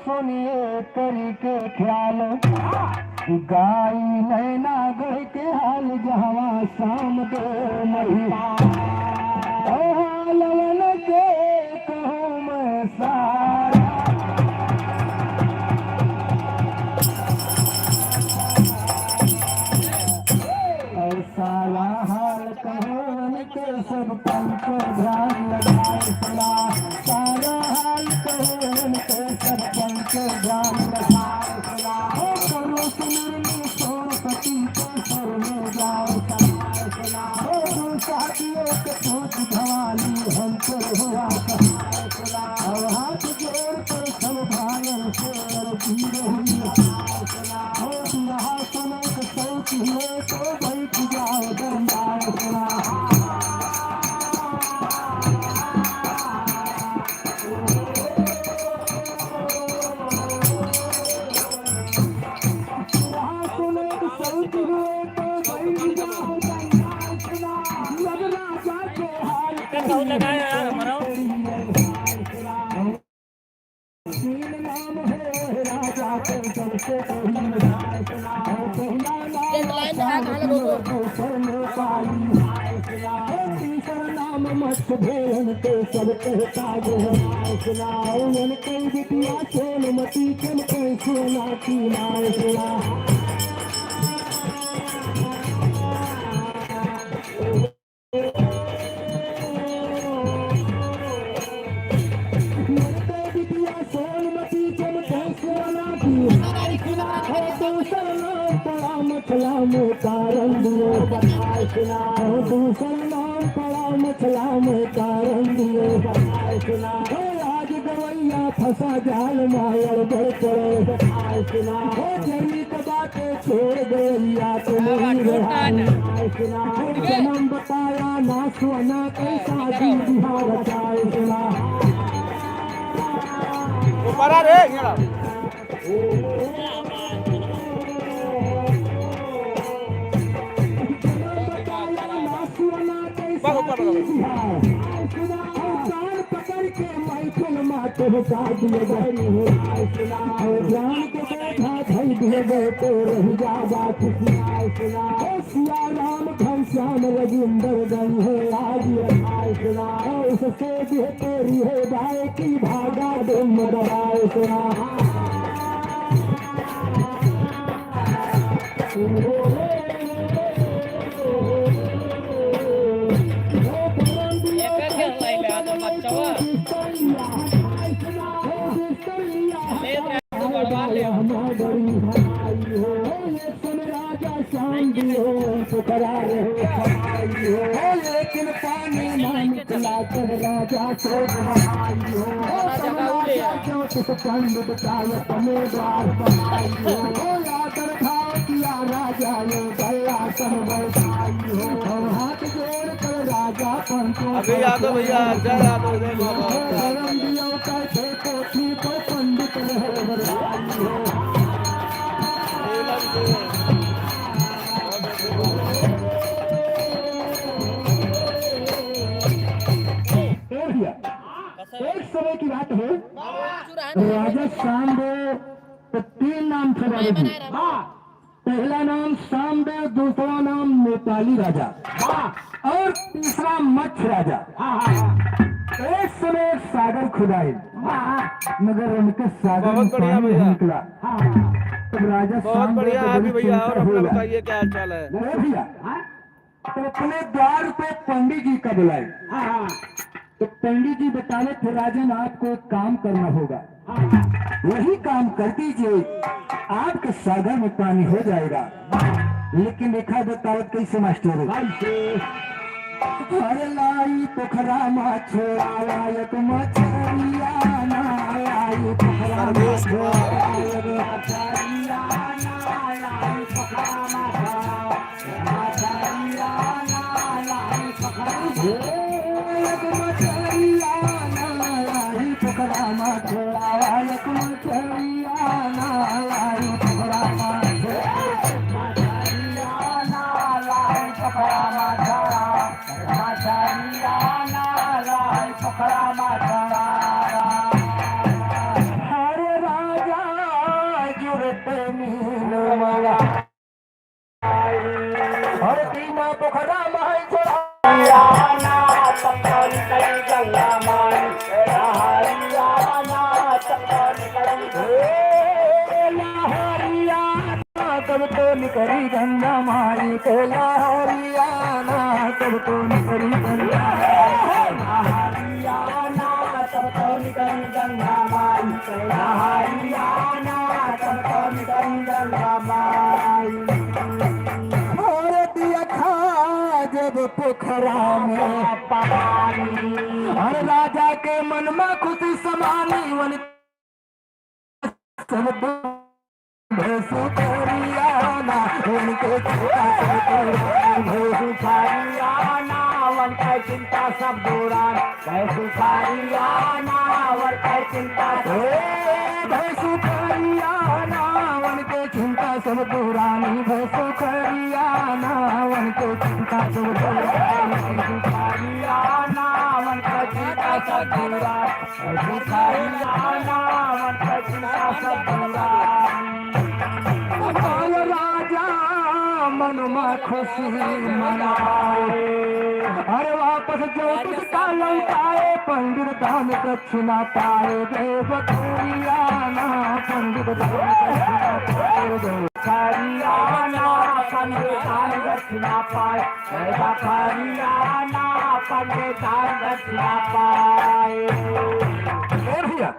सुनिए करके ख्याल गाई नैना गढ़ के हाल जहवा शाम दो महिमा लवन के कहूँ मैं सारा और सारा हाल कहूँ के सब पंच ध्यान लगाए सला सारा हाल कहूँ के सब पंच ध्यान लगाए सला करो सुनर सरस्वती को सर में जाओ सलाए सला साथियों के पूछ भवानी हमको हुआ सलाए सला और हाथ जोड़ कर सब भाइयों से अर्जी रही सला हो दुआ सुनो के सोच हुए तो बैठ जाओ दरबार सला सब कहता सुनाओ मन कई बिटिया सोनमती चल कैसे नाती नाय सुना मछला में कारण दिए बताए सुनाओ दूसरा नाम पड़ा मछला में कारण दिए बताए सुनाओ आज गवैया फंसा जाल मायर बढ़ पड़े बताए सुनाओ जल्दी को बातें छोड़ गैया तो नहीं रहा सुनाओ जन्म बताया ना सोना कैसा दिन बिहार बताए सुना पकड़ के माइकल माते बता दिए गए ज्ञान के बैठा धन दिए गए तो रह जागा सिया राम घनश्याम रविंदर गंज है आज सुना उससे भी तेरी है गाय की भागा डुम दबाए सुना लेकिन पानी निकला कर राजा चंद बचाए तमें किया राजा ने गला हाथ जोड़ कर राजा पंचो भैया पंडित एक समय की बात है राजा शामदेव तो तीन नाम थे राजा जी पहला नाम शामदेव दूसरा नाम नेपाली राजा और तीसरा मच्छ राजा एक समय सागर खुदाई मगर उनके सागर में पानी नहीं निकला तब राजा शामदेव भैया और अपना बताइए क्या हाल चाल है भैया तो अपने द्वार पे पंडित जी का बुलाए तो पंडित जी बताने थे राजन आपको एक काम करना होगा वही काम कर दीजिए आपके सागर में पानी हो जाएगा लेकिन देखा बताओ कैसे मास्टर घर लाई पोखरा मा छोड़ा एक मछलिया ना लाई पोखरा मा छोड़ा एक मछलिया ना लाई पोखरा मा मछलिया ना लाई पोखरा पोखरा मा छोड़ा एक मछलिया ना लाई पोखरा मा मछलिया ना लाई पोखरा मा मछलिया ना लाई पोखरा मा हरे राज लहरियाना तब तो निकली गंगा माई के लहरियाना तब तो निकली गंगा लहरियाना तब तो निकली गंगा माई के लहरियाना तब तो निकली गंगा माई और दिया खा जब पोखरा में पानी और राजा के मन में खुशी समानी वन सब भैंसुखरियाना उनके भैंसुखरियाना वन का चिंता सब दौरान भैंसुखरियाना वन का चिंता भैंसुखरियाना वन के चिंता सब दौरानी भैंसुखरियाना वन के चिंता सब दौरानी भैंसुखरियाना वन का चिंता सब दौरान भैंसुखरियाना वन का चिंता सब दौरान राजा मन में खुशी मनाए अरे वापस ज्योतिष का लौटाए पंडित दान दक्षिणा पाए देव खरियाना पंडित दान खरियाना पंडित दान दक्षिणा पाए देव खरियाना पंडित दान दक्षिणा पाए। भैया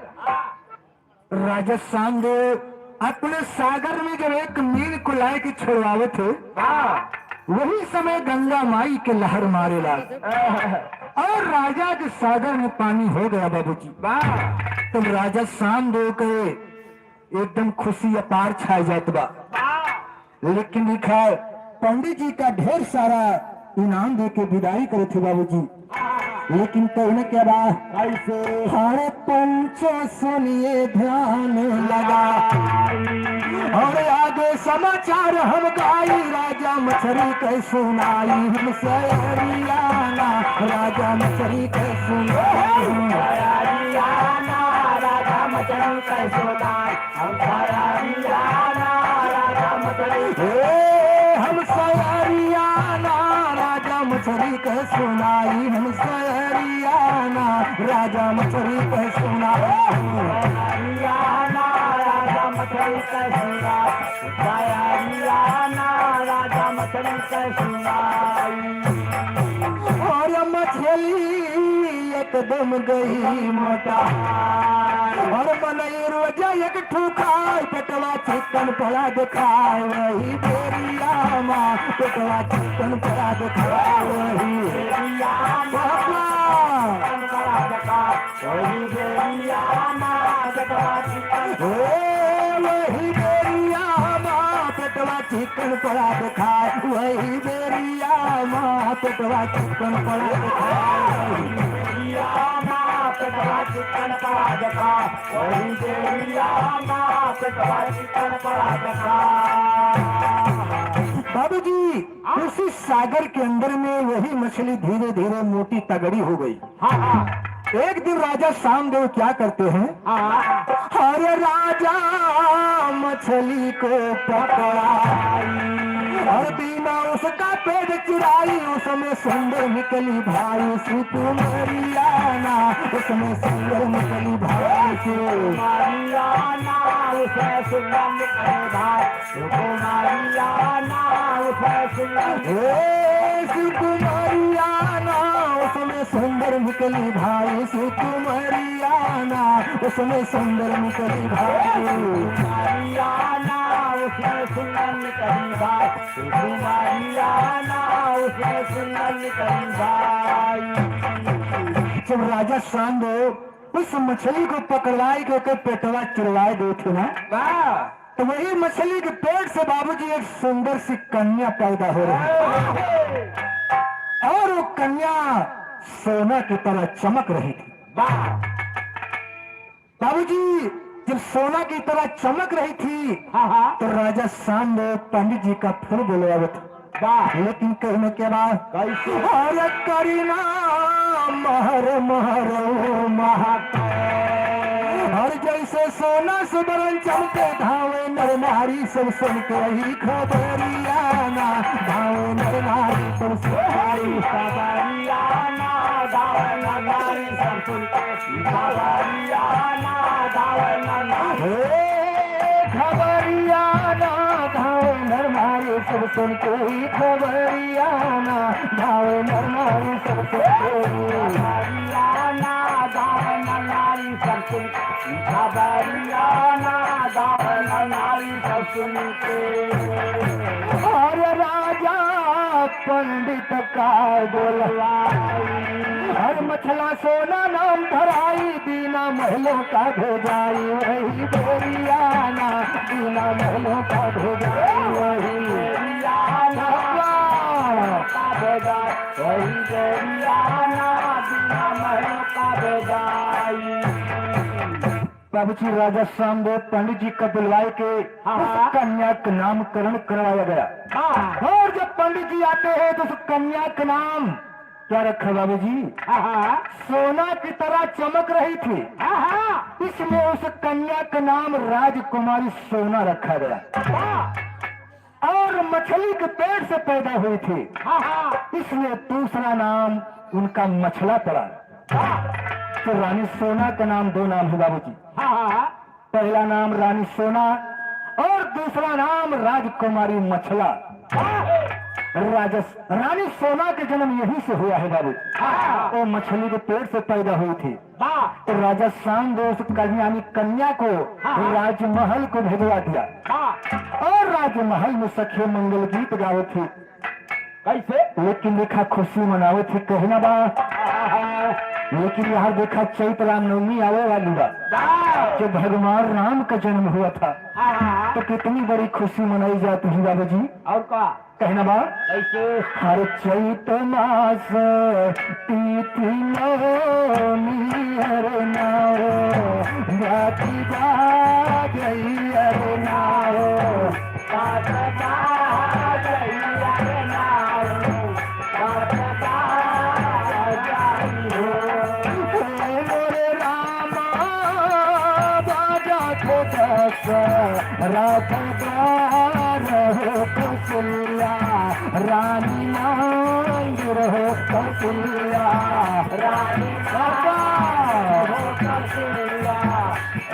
राजस्थान दे अपने सागर में जब एक मीन को लाए के छोड़वावे थे वही समय गंगा माई के लहर मारे लाग और राजा के सागर में पानी हो गया बाबूजी। तब राजा शाम दो के एकदम खुशी अपार छाई जात बा लेकिन लिखा पंडित जी का ढेर सारा इनाम दे के विदाई करे थे बाबूजी लेकिन कहने के बाद ऐसे हरे पंचो सुनिए ध्यान लगा और आगे समाचार हम गाई राजा मछली के सुनाई हम सरियाना राजा मछली के सुनाई सरियाना राजा मछली के सुनाई हम सरियाना राजा मछली हम सरियाना राजा मछली के सुनाई हम सरियाना राजा मछली के सुनाई सरियाना राजा मछली के सुनाई सरियाना राजा मछली के सुनाई और मछली एकदम गई मोटा और मनई रोजा एक ठुखाए पेटवा चिकन पड़ा दिखाए वही बेरिया माँ पेटवा चिकन पड़ा दिखाए वही बेरिया वही बेरिया माँ पेटवा चिकन वही बेरिया माँ पेटवा चिकन पड़ा दिखाए वही बेरिया माँ पेटवा चिकन पड़ा दिखाए चिकन पड़ा दिखा वही देविया माँ पेटवा चिकन पड़ा दिखा। बाबूजी उसी सागर के अंदर में वही मछली धीरे धीरे मोटी तगड़ी हो गई। एक दिन राजा शामदेव क्या करते हैं अरे राजा मछली को पकड़ाई और बिना उसका पेट चुराई उसमें सुंदर निकली भाई सुकुमारियाना उसमें सुंदर निकली भाई सुकुमारियाना उसमें सुंदर निकली भाई सुकुमारियाना उसमें सुकुमारियाना उसमें सुंदर निकली भाई सुकुमारियाना उसमें सुंदर निकली भाई सुकुमारियाना उसमें सुंदर निकली भाई सुकुमारियाना उसमें सुंदर निकली भाई। जब राजा शामदेव उस मछली को पकड़वाई के पेटवा चिरवाए दो थे ना तो वही मछली के पेट से बाबूजी एक सुंदर सी कन्या पैदा हो रही और वो कन्या सोना की तरह चमक रही थी। बाबूजी जब सोना की तरह चमक रही थी तो राजा शामदेव पंडित जी का फूल बोलवा था लेकिन कहने के बाद कैसे करीना महर महरो महाका और जैसे सोना सुबरन चमके धावे नर नारी सब सुन के ही खबरियाना धावे नर नारी सब खबरियाना धावे नर नारी सब सुन के खबरियाना धावे नर नारी सुन के ही खबरियाना गावे नर नारी सब सुन के खबरियाना गावे नर नारी सब सुन खबरियाना गावे नर नारी सब सुन के और राजा पंडित का बोलवाई हर मछला सोना नाम धराई बिना महलों का भेजाई वही बेरियाना बिना महलों का भेजाई वही बेरियाना का भेजाई वही बेरियाना बिना महलों का भेजाई। बाबू जी राजा सामदेव पंडित जी का बुलवाए के कन्या का नामकरण करवाया गया और जब पंडित जी आते हैं तो उस कन्या का नाम क्या रखा बाबू जी? सोना की तरह चमक रही थी, इसलिए उस कन्या का नाम राजकुमारी सोना रखा गया और मछली के पेट से पैदा हुई थी, इसलिए दूसरा नाम उनका मछला पड़ा। तो रानी सोना का नाम दो नाम है बाबू जी, पहला नाम रानी सोना और दूसरा नाम राजकुमारी मछला। रानी सोना के जन्म यहीं से हुआ है बाबू, वो मछली के पेट से पैदा हुई थी। तो राजा सामदेव उस कन्या को राजमहल को भेजवा दिया और राजमहल में सखी मंगल गीत गावे थी। कैसे? लेकिन देखा खुशी मनावे थी कहना बा, लेकिन यहाँ देखा चैत्र रामनवमी आवे वाली बा जो भगवान राम का जन्म हुआ था, तो कितनी बड़ी खुशी मनाई जाती है बाबू जी। और का कहना बा ऐसे हर चैत मास तिथि नवमी हरे नारो बाती जा गई हरे नारो बात जा गई हरे नारो बात जा गई मोरे रामा बाजा को दस रात रहो कौशल्या रानी नांग रहो कौशल्या रानी नांग हो कौशल्या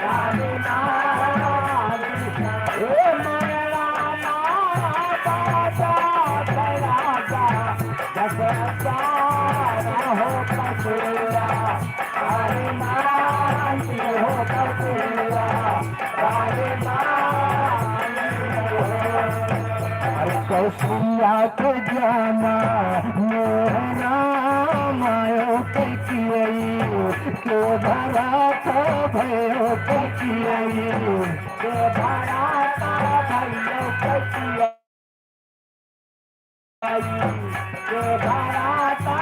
रानी नांग हे मोरे रामा बाजा राजा दशरथा हो कौशल्या रानी नांग हो कौशल्या रानी कौशल्या को जाना मोह नाम आयो कैकियई के भरा तो भयो कैकियई के भरा तो भयो कैकियई के भरा तो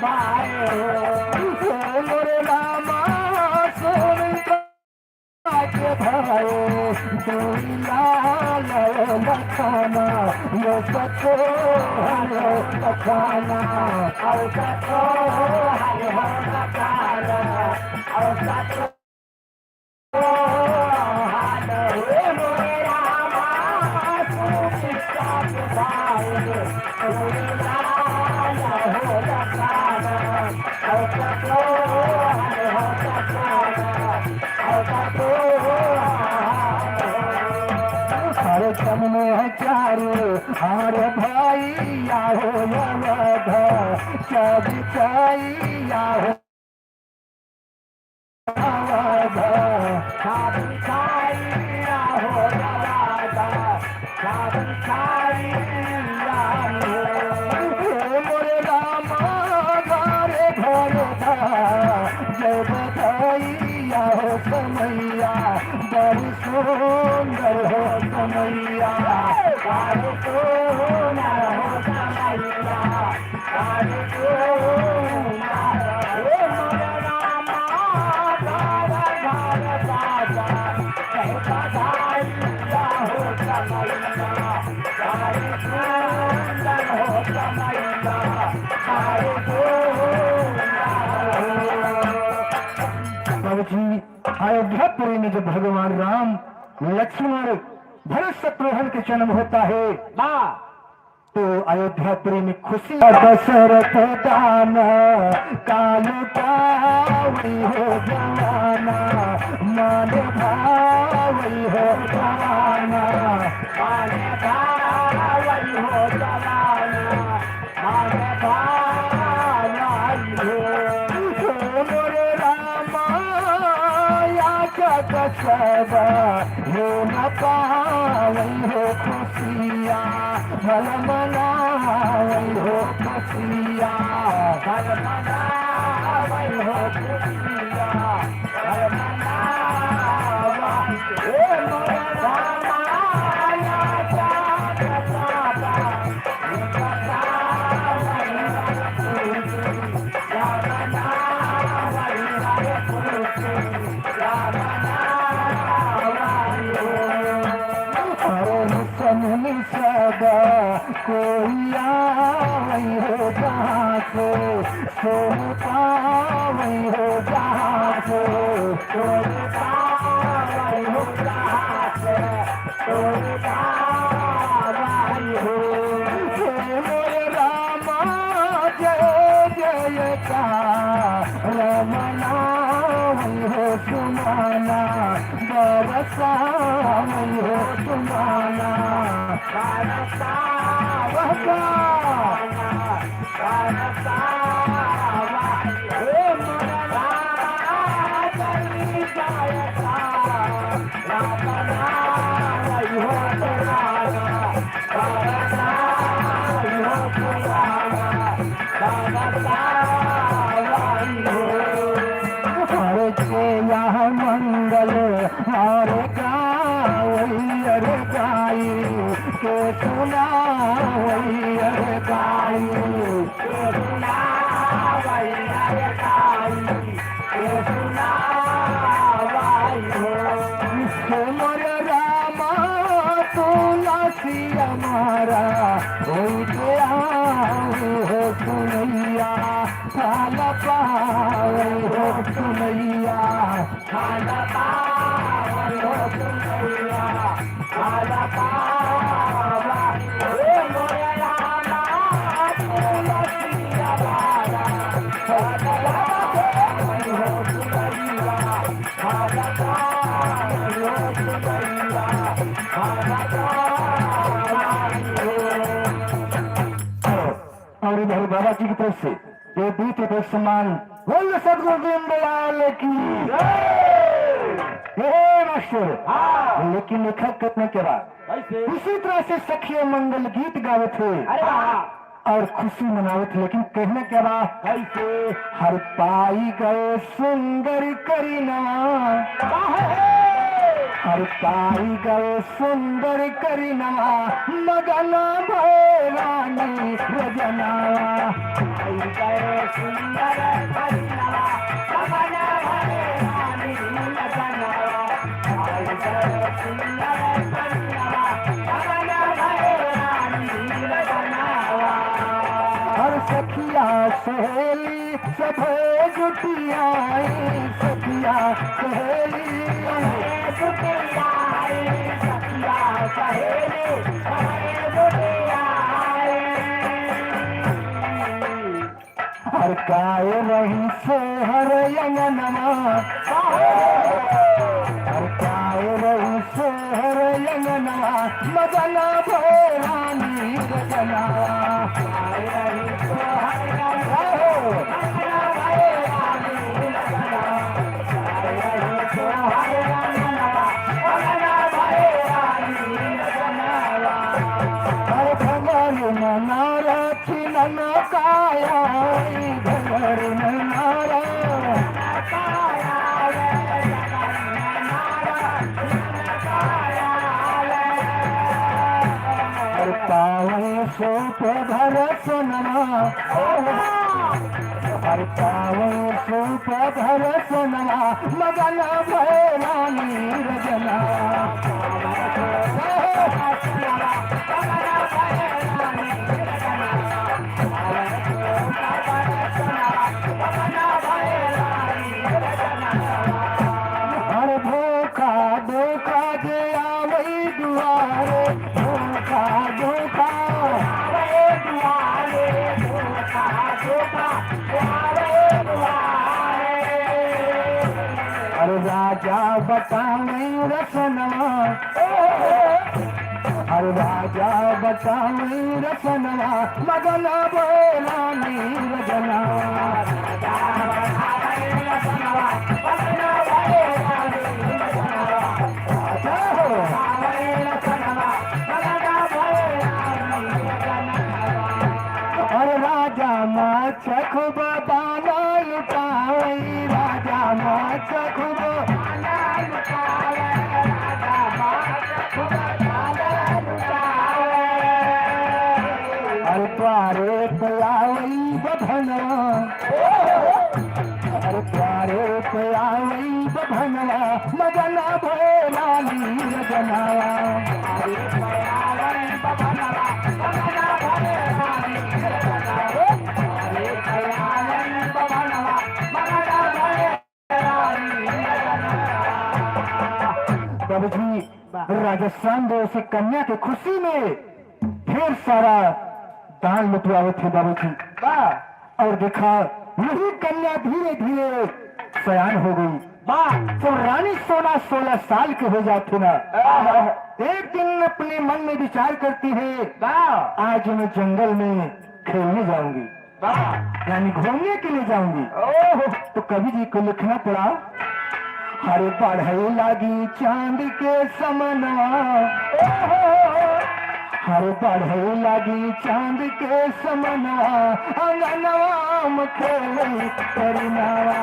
भयो मोरे रामा सोनी के भयो लखाना यो सचो हलो लखाना और सचो हलो लखाना और सचो हलो मोरे रामा सुशिष्टा के भाई हलो लखाना और सचो हलो लखाना और सचो तम में चारो हमारे भाई आओ यवध चाई आओ यवध छाई आओ यवध छाई मोरे रामा गारे घर जय बधाई आओ समैया बड़ी सुंदर हो समैया बड़ी सुंदर हो समैया बड़ी सुंदर हे मोरे रामा गारा गारा राजा कह बधाई हो समैया बड़ी सुंदर हो समैया बड़ी सुंदर। बाबू जी अयोध्यापुरी में जब भगवान राम लक्ष्मण भरत शत्रुघ्न के जन्म होता है तो अयोध्यापुरी में खुशी दशरथ दान कालू पावई हो जवाना मान भावई हो जवाना मान भावई हो हे न पावई हो खुशिया भल मनावई हो खुशिया भल मनावई हो खुशिया भल मनावई हे मोर रामा सदा कोई आवई हो जहाँ से सोता वही हो जहाँ से सोता वही हो जहाँ से सोता वही हो मोरे रामा जय जय का रमना वही हो सुनाना बरसा वही हो सुनाना यहाँ मंगल और गाई अरे गाई के सुना वही अरे गाई के सुना वही अरे गाई के सुना वही हो मोर रामा तुलसी हमारा हो सुनैया खाल पावे हो सुनैया खाल पावे हो सुनैया खाल पावा हे मोरे रामा तुलसी हमारा खाल पावे हो सुनैया खाल पावे हो सुनैया खाल और इधर बाबा जी की तरफ से जो बीत पे सम्मान बोल सदगुरु दीनदयाल की मास्टर। लेकिन लेखक करने के बाद इसी तरह से सखिए मंगल गीत गावे थे और खुशी मनावे थे, लेकिन कहने के बाद कैसे हर पाई गए सुंदर करीना हर पाई गए सुंदर करीना मगना भैरानी रजना पाई गए सुंदर करीना मगना भैरानी रजना पाई गए सुंदर करीना मगना भैरानी रजना हर सखिया सहेली सभे जुटियाई सखिया सहेली हर काय रही सोहर यंगनमा हर काय रही सोहर यंगनमा मगना भैरानी रजना काय रही सोहर यंगनमा भैरानी रजना काय रही सोहर यंगनमा मगना भैरानी रजना हर भगवान मनारा चिनन काया घर नारा हर पावे सोप भर सोनमा हर पावे सोप भर सोनमा मगना भैरानी रजना हर धोखा धोखा जे आवई दुआरे धोखा धोखा दुआरे धोखा धोखा हर राजा बतावे रसनवा हर राजा बतावे रसनवा मगना भैरानी रजना राजा बतावे रसनवा मगना भैरानी रजना खूब दाना लुटाई राजा माछ खूब दाना लुटाई राजा माछ खूब दाना लुटाई अरे द्वारे पयावई बभनवा अरे द्वारे पयावई बभनवा मगना भोलाली रजनावा अरे पयावई बभनवा मगना भोलाली रजनावा अरे पयावई बभनवा मगना भोलाली रजनावा। बाबू जी राजस्थान देश कन्या की खुशी में ढेर सारा दान लुटवाए थे बाबू जी और देखा यही कन्या धीरे धीरे सयान हो गई तो रानी सोना 16 साल के हो जाते ना एक दिन अपने मन में विचार करती है आज मैं जंगल में खेलने जाऊंगी यानी घूमने के लिए जाऊंगी तो कवि जी को लिखना पड़ा हरे बढ़ई लागी चांद के समनवा हर बढ़ई लागी चांद के समनवा अंगनवा मखेली करनावा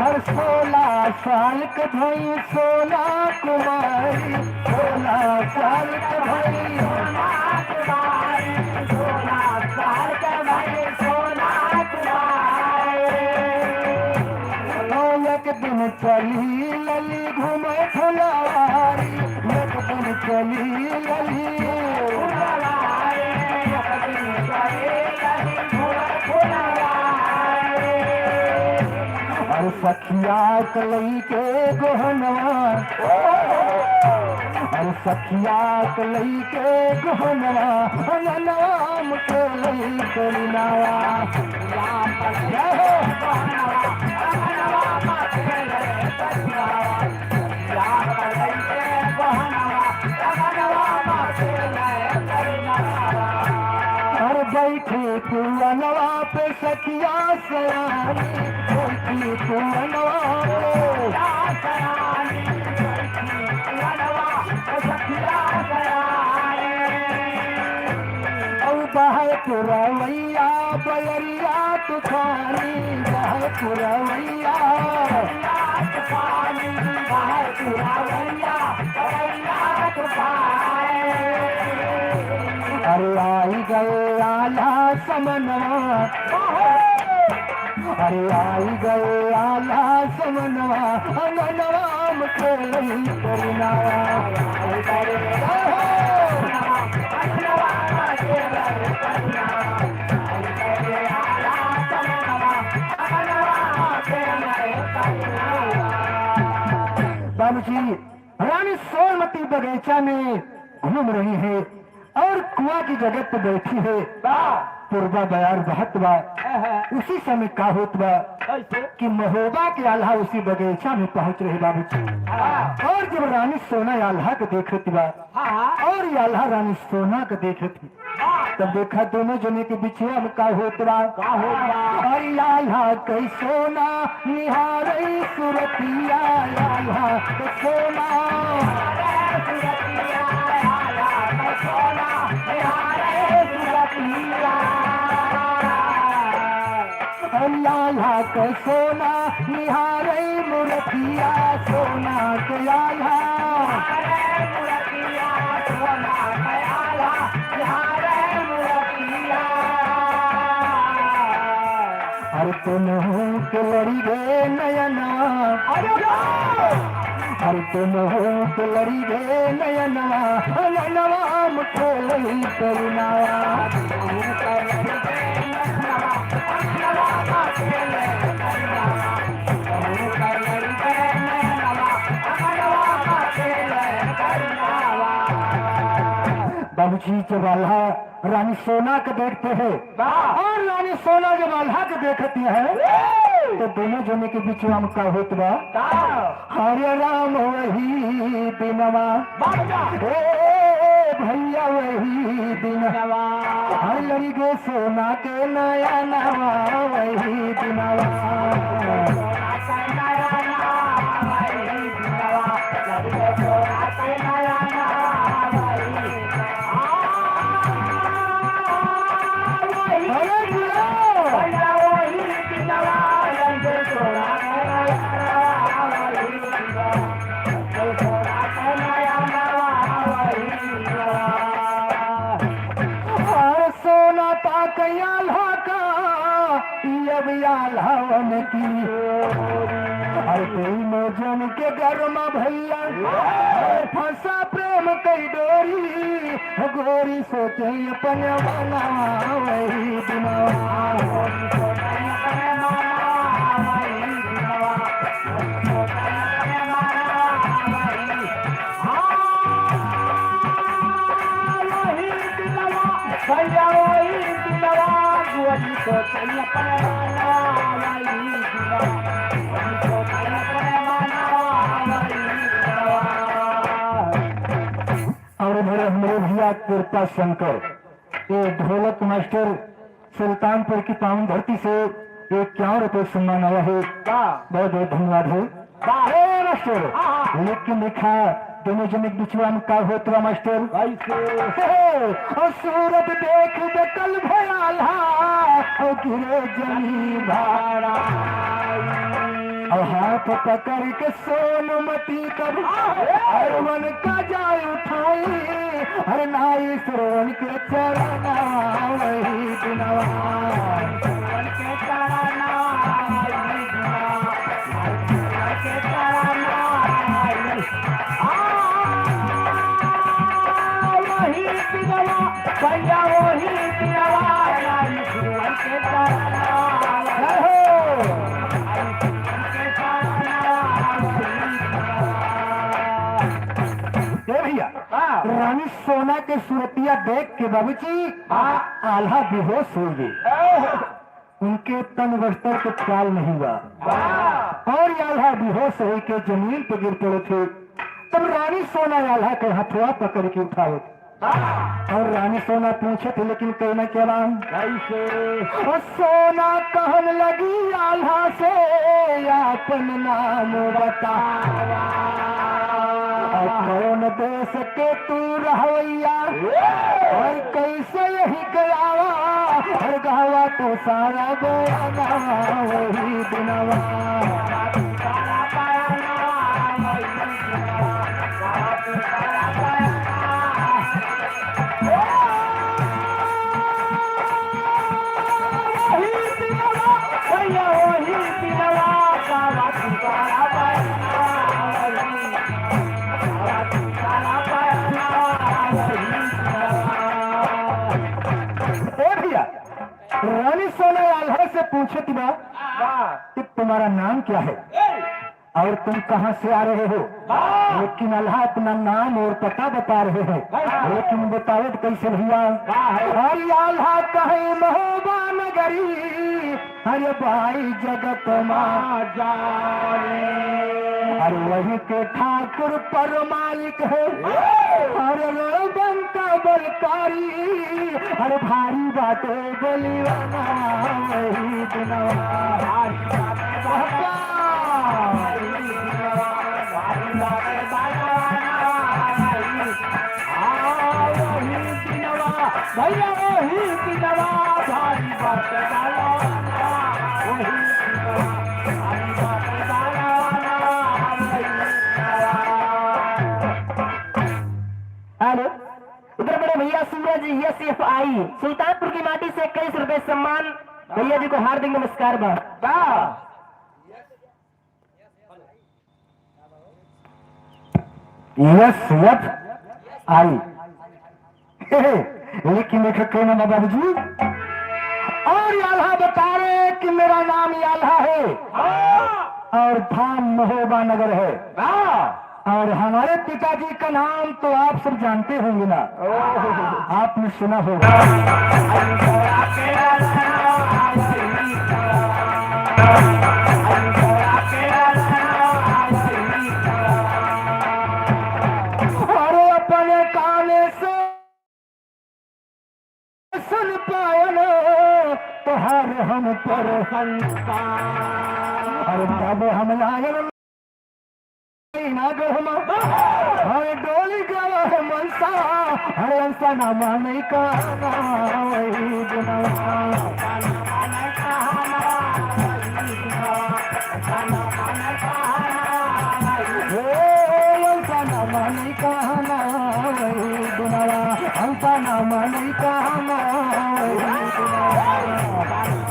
हर 16 साल के भई सोना कुमारी 16 साल के भई एक दिन चली लली घूमे फुलवारी एक दिन चली लली और सखिया कलई के गोहनवा और सखिया कलई के गोहनवा नाम के लई करनावा और बैठी कुआनवा पे सखिया सयानी बैठी कुआनवा और बाहर पुरवैया बलरिया तूफानी बाहर पुरवैया बाहर पुरवैया बलरिया तूफानी अरे आई गए आला समनवा अरे आई गए आला समनवा अंगनवा मखेली करनावा बाबूजी रानी सोमती बगीचा में घूम रही है और कुआं की जगह पे बैठी है पूर्वा बयार बहत बा उसी समय का होत बा कि महोबा के आल्हा उसी बगीचा में पहुंच रहे बाबूजी और जब रानी सोना आल्हा को देख रही बा और ये आल्हा रानी सोना को देख रही तब देखा दोनों जने के बिछुआ में का होत बा अरे आल्हा कई सोना निहारई सुरतिया आल्हा सोना आल्हा के सोना निहारे मुरतिया सोना के आल्हा अरे तुम के लड़ी गे नयना अरे तुम के लड़ी गे नयना नयनवा मखेली करनावा बाबूजी जब आल्हा रानी सोना को देखते हैं और रानी सोना जब आल्हा को देखती है तो दोनों जने के बीच में का होत बा हरे राम वही दिनवा भैया वही दिनवा हरे गोरी गे सोना के नया नवा वही दिनवा हवन की हर कोई मौजन के गर्मा भैया फंसा प्रेम कई डोरी गोरी सोचे अपन बना वही दिनवा भैया वही दिनवा गोरी सोचे अपन और मेरे भैया कृपा शंकर ये ढोलक मास्टर सुल्तानपुर की पावन धरती से 51 रुपये सम्मान आया है। बहुत बहुत धन्यवाद है मास्टर। लेकिन लिखा दोनों जन एक दूसरा में का होता मास्टर और सूरत देख दे कल भयाला और गिरे जमी भाड़ा और हाथ पकड़ के सोनमती कर मन का जाय उठाई हर नाई श्रोण के चरना वही दिनवा भैया वही भैया रानी सोना के सूरतिया देख के बाबूजी आल्हा बेहोश हो गए। उनके तन वस्त्र को ख्याल नहीं हुआ और आल्हा बेहोश हो के जमीन पर गिर पड़े थे। तब रानी सोना आल्हा के हथवा पकड़ के उठाए और रानी सोना पूछे थे लेकिन कहना क्या नाम और सोना कहन लगी आल्हा से अपन नाम बता कौन देश के तू रहैया और कैसे यही गयावा हर गावा तो सारा गोया वही दिनवा रानी सोना आल्हा से पूछे कि तुम्हारा नाम क्या है और तुम कहां से आ रहे हो। लेकिन अल्लाह अपना नाम और पता बता रहे हैं लेकिन बताओ कैसे भैया हरी आल्हा कहे महोबा नगरी हरे भाई जगत मां जाने हर वही के ठाकुर पर मालिक है हर रोबन का बलकारी हर भारी बातें बोली वही दिनवा भैया वही दिनवा भारी हेलो इधर बड़े भैया सूरज SFI सुल्तानपुर की माटी से 21 रुपए सम्मान भैया जी को हार्दिक नमस्कार SFI लेकिन एक कहना ना बाबू जी और आल्हा बता रहे कि मेरा नाम आल्हा है और धाम महोबा नगर है और हमारे पिताजी का नाम तो आप सब जानते होंगे ना आपने सुना होगा सुन पायल तुहार हम पर अरे तब हम लायल नागर हम अरे डोली गवा है मनसा अरे अंसा ना माने का वही मानी कहना वही दुनावा हमका ना मानी कहना वही दुनावा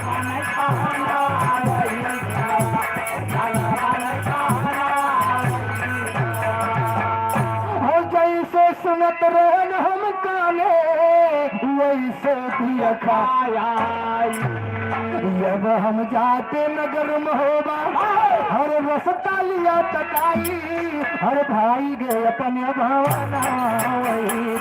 जैसे सुनत रहन हम काने वैसे भी खाया जब हम जाते नगर महोबा हर रसता लिया तकाई हर भाई गए अपने भावना वही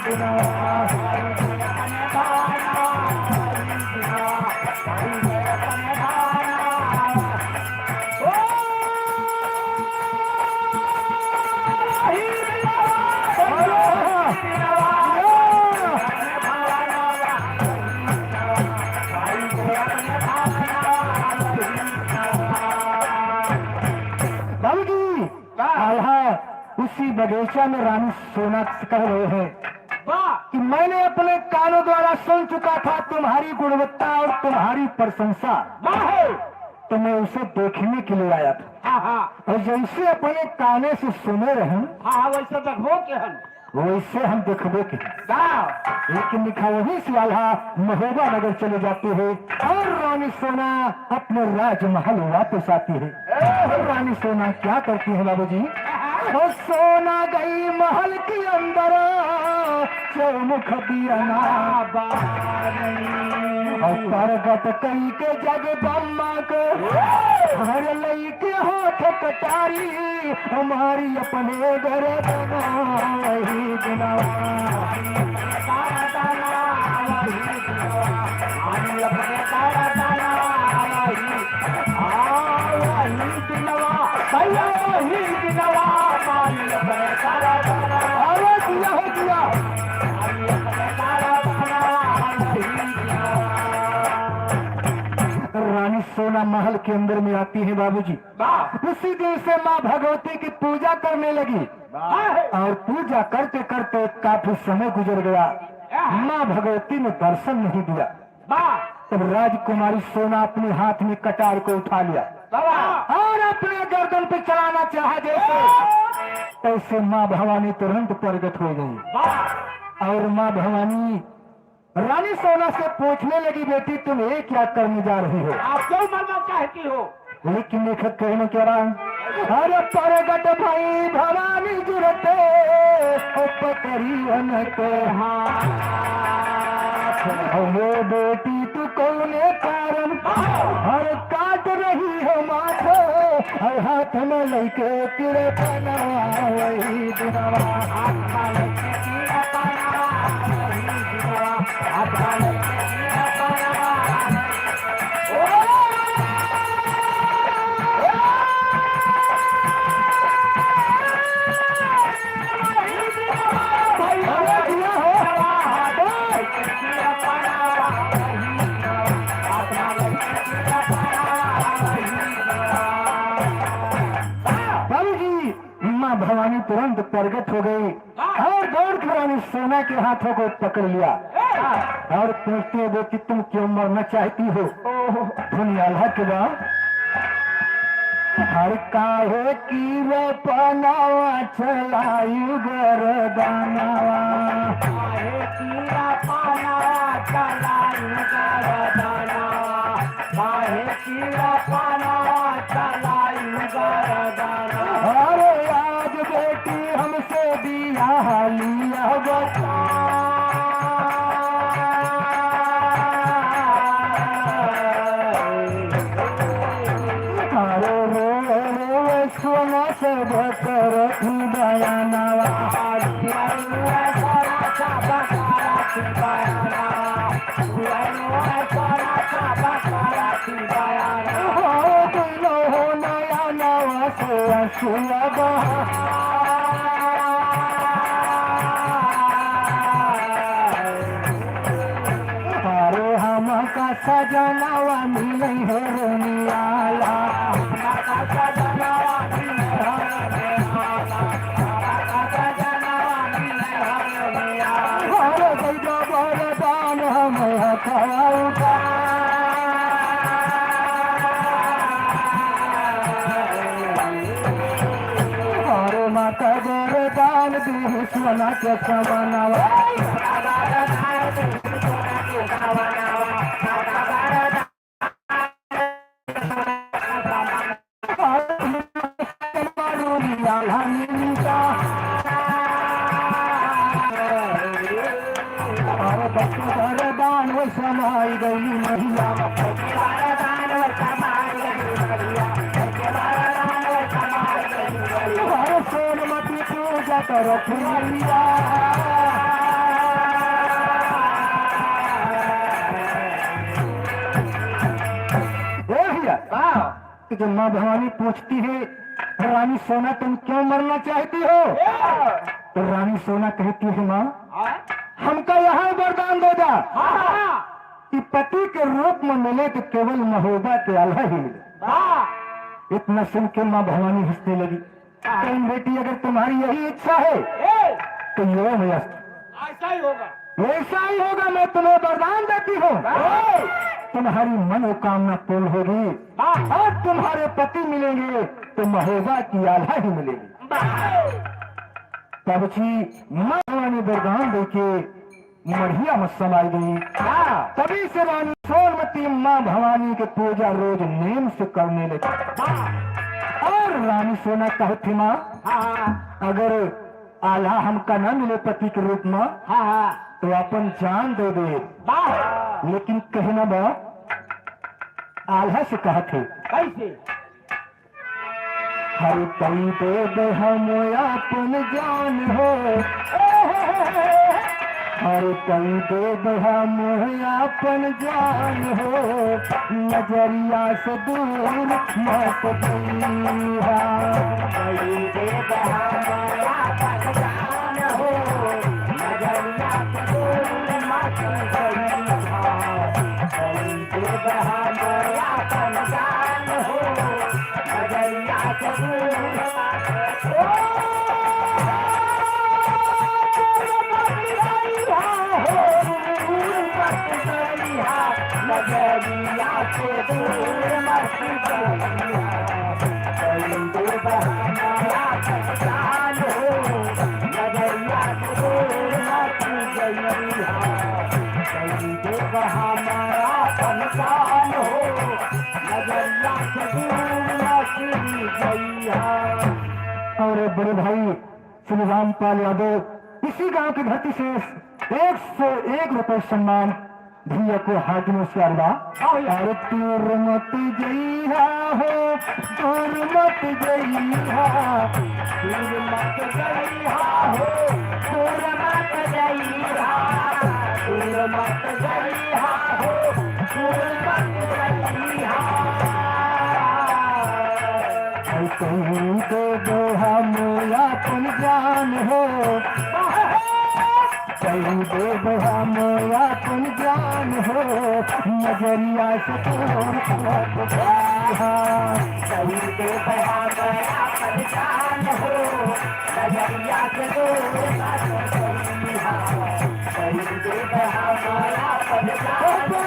उसी बगीचा में रानी सोना कह रहे हैं कि मैंने अपने कानों द्वारा सुन चुका था तुम्हारी गुणवत्ता और तुम्हारी प्रशंसा तो मैं उसे देखने के लिए आया था और जैसे अपने काने से सुने रहे वैसे देखो के वैसे हम देखबे के लेकिन लिखा वही से आल्हा महोबा नगर चले जाते हैं और रानी सोना अपने राजमहल वापस आती है। रानी सोना क्या करती है बाबूजी? और सोना गई महल के अंदर चौमुख दिया और परगट कई के जग बम्मा को हर लई के हाथ कटारी हमारी अपने घर वही रानी सोना महल के अंदर में आती है बाबूजी। उसी दिन से माँ भगवती की पूजा करने लगी और पूजा करते करते काफी समय गुजर गया। माँ भगवती ने दर्शन नहीं दिया। तब राजकुमारी सोना अपने हाथ में कटार को उठा लिया और अपने गर्दन पे चलाना चाहा जैसे तैसे माँ भवानी तुरंत प्रकट हो गई और माँ भवानी रानी सोना से पूछने लगी, बेटी तुम ये क्या करने जा रही हो? आप क्यों मरना चाहती हो? लेकिन लेखक कहने क्या रहा, अरे प्रगट भाई भवानी जुरते पकड़ियन के हाथ वो बेटी तू कौने कारण हर काट रही हो माथे हर हाथ में लैके तिरे पना वही दिनवा भवानी तुरंत प्रकट हो गई और दौड़ कर रानी सोना के हाथों को पकड़ लिया और पूछते हो कि तुम क्यों मरना चाहती हो? दुनिया के बाद हर काहे की वे पनावा चलायु गरदानावा काहे की वे पनावा चलायु गरदानावा काहे की वे पनावा चलायु गरदानावा अरे आज बेटी हमसे दिया लिया बता सोना से भकर बयानावा हो नया नवा से सुलभ सजनावा मिले हो रोनियाला माता सजनावा मिले हो रोनियाला माता सजनावा मिले हो रोनियाला अरे दैवा वरदान हम खाऊगा अरे माता वरदान दी सोना के सवनावा वरदान वो समाई गई मैया सोनमती पूजा करो मैया जब माँ भवानी पूछती है रानी सोना तुम क्यों मरना चाहती हो तो रानी सोना कहती है माँ हमका यहाँ वरदान दे दा कि पति के रूप में मिले तो केवल महोबा के आल्हा ही मिले। इतना सुन के माँ भवानी हंसने लगी। कहीं बेटी अगर तुम्हारी यही इच्छा है तो यो ऐसा ही होगा ऐसा ही होगा। मैं तुम्हें वरदान देती हूँ तुम्हारी मनोकामना पूर्ण होगी और तुम्हारे पति मिलेंगे तो महोबा की आल्हा ही मिलेगी। तब जी माँ भवानी वरदान देके मढ़िया में समाई गई। तभी से रानी सोनमती माँ भवानी के पूजा रोज नेम से करने लगी। और रानी सोना कहती माँ अगर आल्हा हमका न मिले पति के रूप में तो अपन जान दे दे लेकिन कहना बा आल्हा से कहा थे कैसे हर कई दे हम अपन जान हो हर कई दे हम अपन जान हो नजरिया से दूर मत जइहा कई दे हम अपन जान हो नजरिया से दूर मत जइहा कई दे हम अपन जान हो नजरिया से दूर नजरिया से दूर मत जइहा हमारा पहचान हो नजरिया से दूर मत जइहा हमारा पहचान हो नजरिया से दूर मत जइहा। और बड़े भाई श्री रामपाल यादव इसी गांव की धरती से 101 रुपए सम्मान भैया को हाकिमों से अरबा और दूर मत जइहा हो दूर मत जइहा दूर मत जइहा हो दूर मत जइहा दूर मत जइहा हो दूर मत जइहा कहीं दो हम अपन जान हो कहीं दे हम अपन जान हो नजरिया से दूर मत जइहा कहीं दे हम अपन जान हो नजरिया से दूर मत जइहा कहीं दे हम अपन जान हो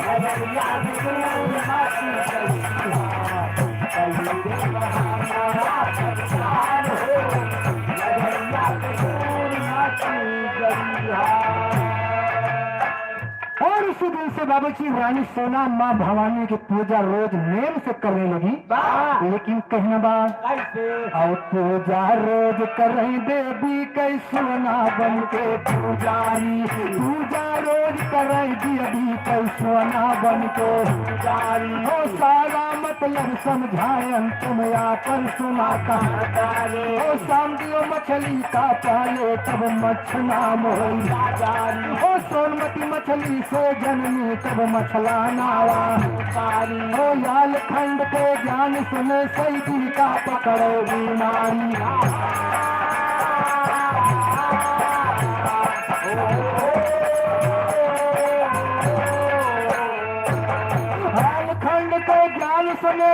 नजरिया से दूर मत जइहा कहीं दे हम अपन जान हो नजरिया से दूर मत और इसी दिन से बाबूजी रानी सोना माँ भवानी की पूजा रोज नेम से करने लगी। लेकिन कहना बात और पूजा रोज कर रही देवी कैसोना बन के पुजारी पूजा रोज कर रही देवी कैसोना बन के पुजारी हो सारा मतलब समझाए तुम आकर सुना कहानी हो सामदियो मछली का पाले तब मछला मोरी हो सोनमती मछली से जन्मी तब मछला नावा हो लाल खंड के ज्ञान सुने सही का पकड़ो बीमारी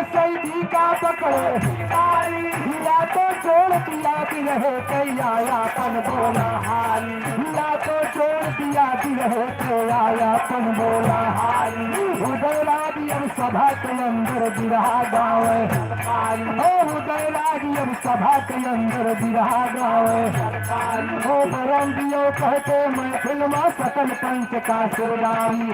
सैदी का पकड़े तारी, हिला तो छोड़ दिया रहे कई आयापन बोला हारी, हिला तो छोड़ दिया रहे कई आयापन बोला हारी। उदयराज अब सभा के अंदर बिरहा गावे ओ उदयराज अब सभा के अंदर बिरहा गावे ओ बरम दियो कहते मैं फिल्मा सकल पंच का सुरदारी।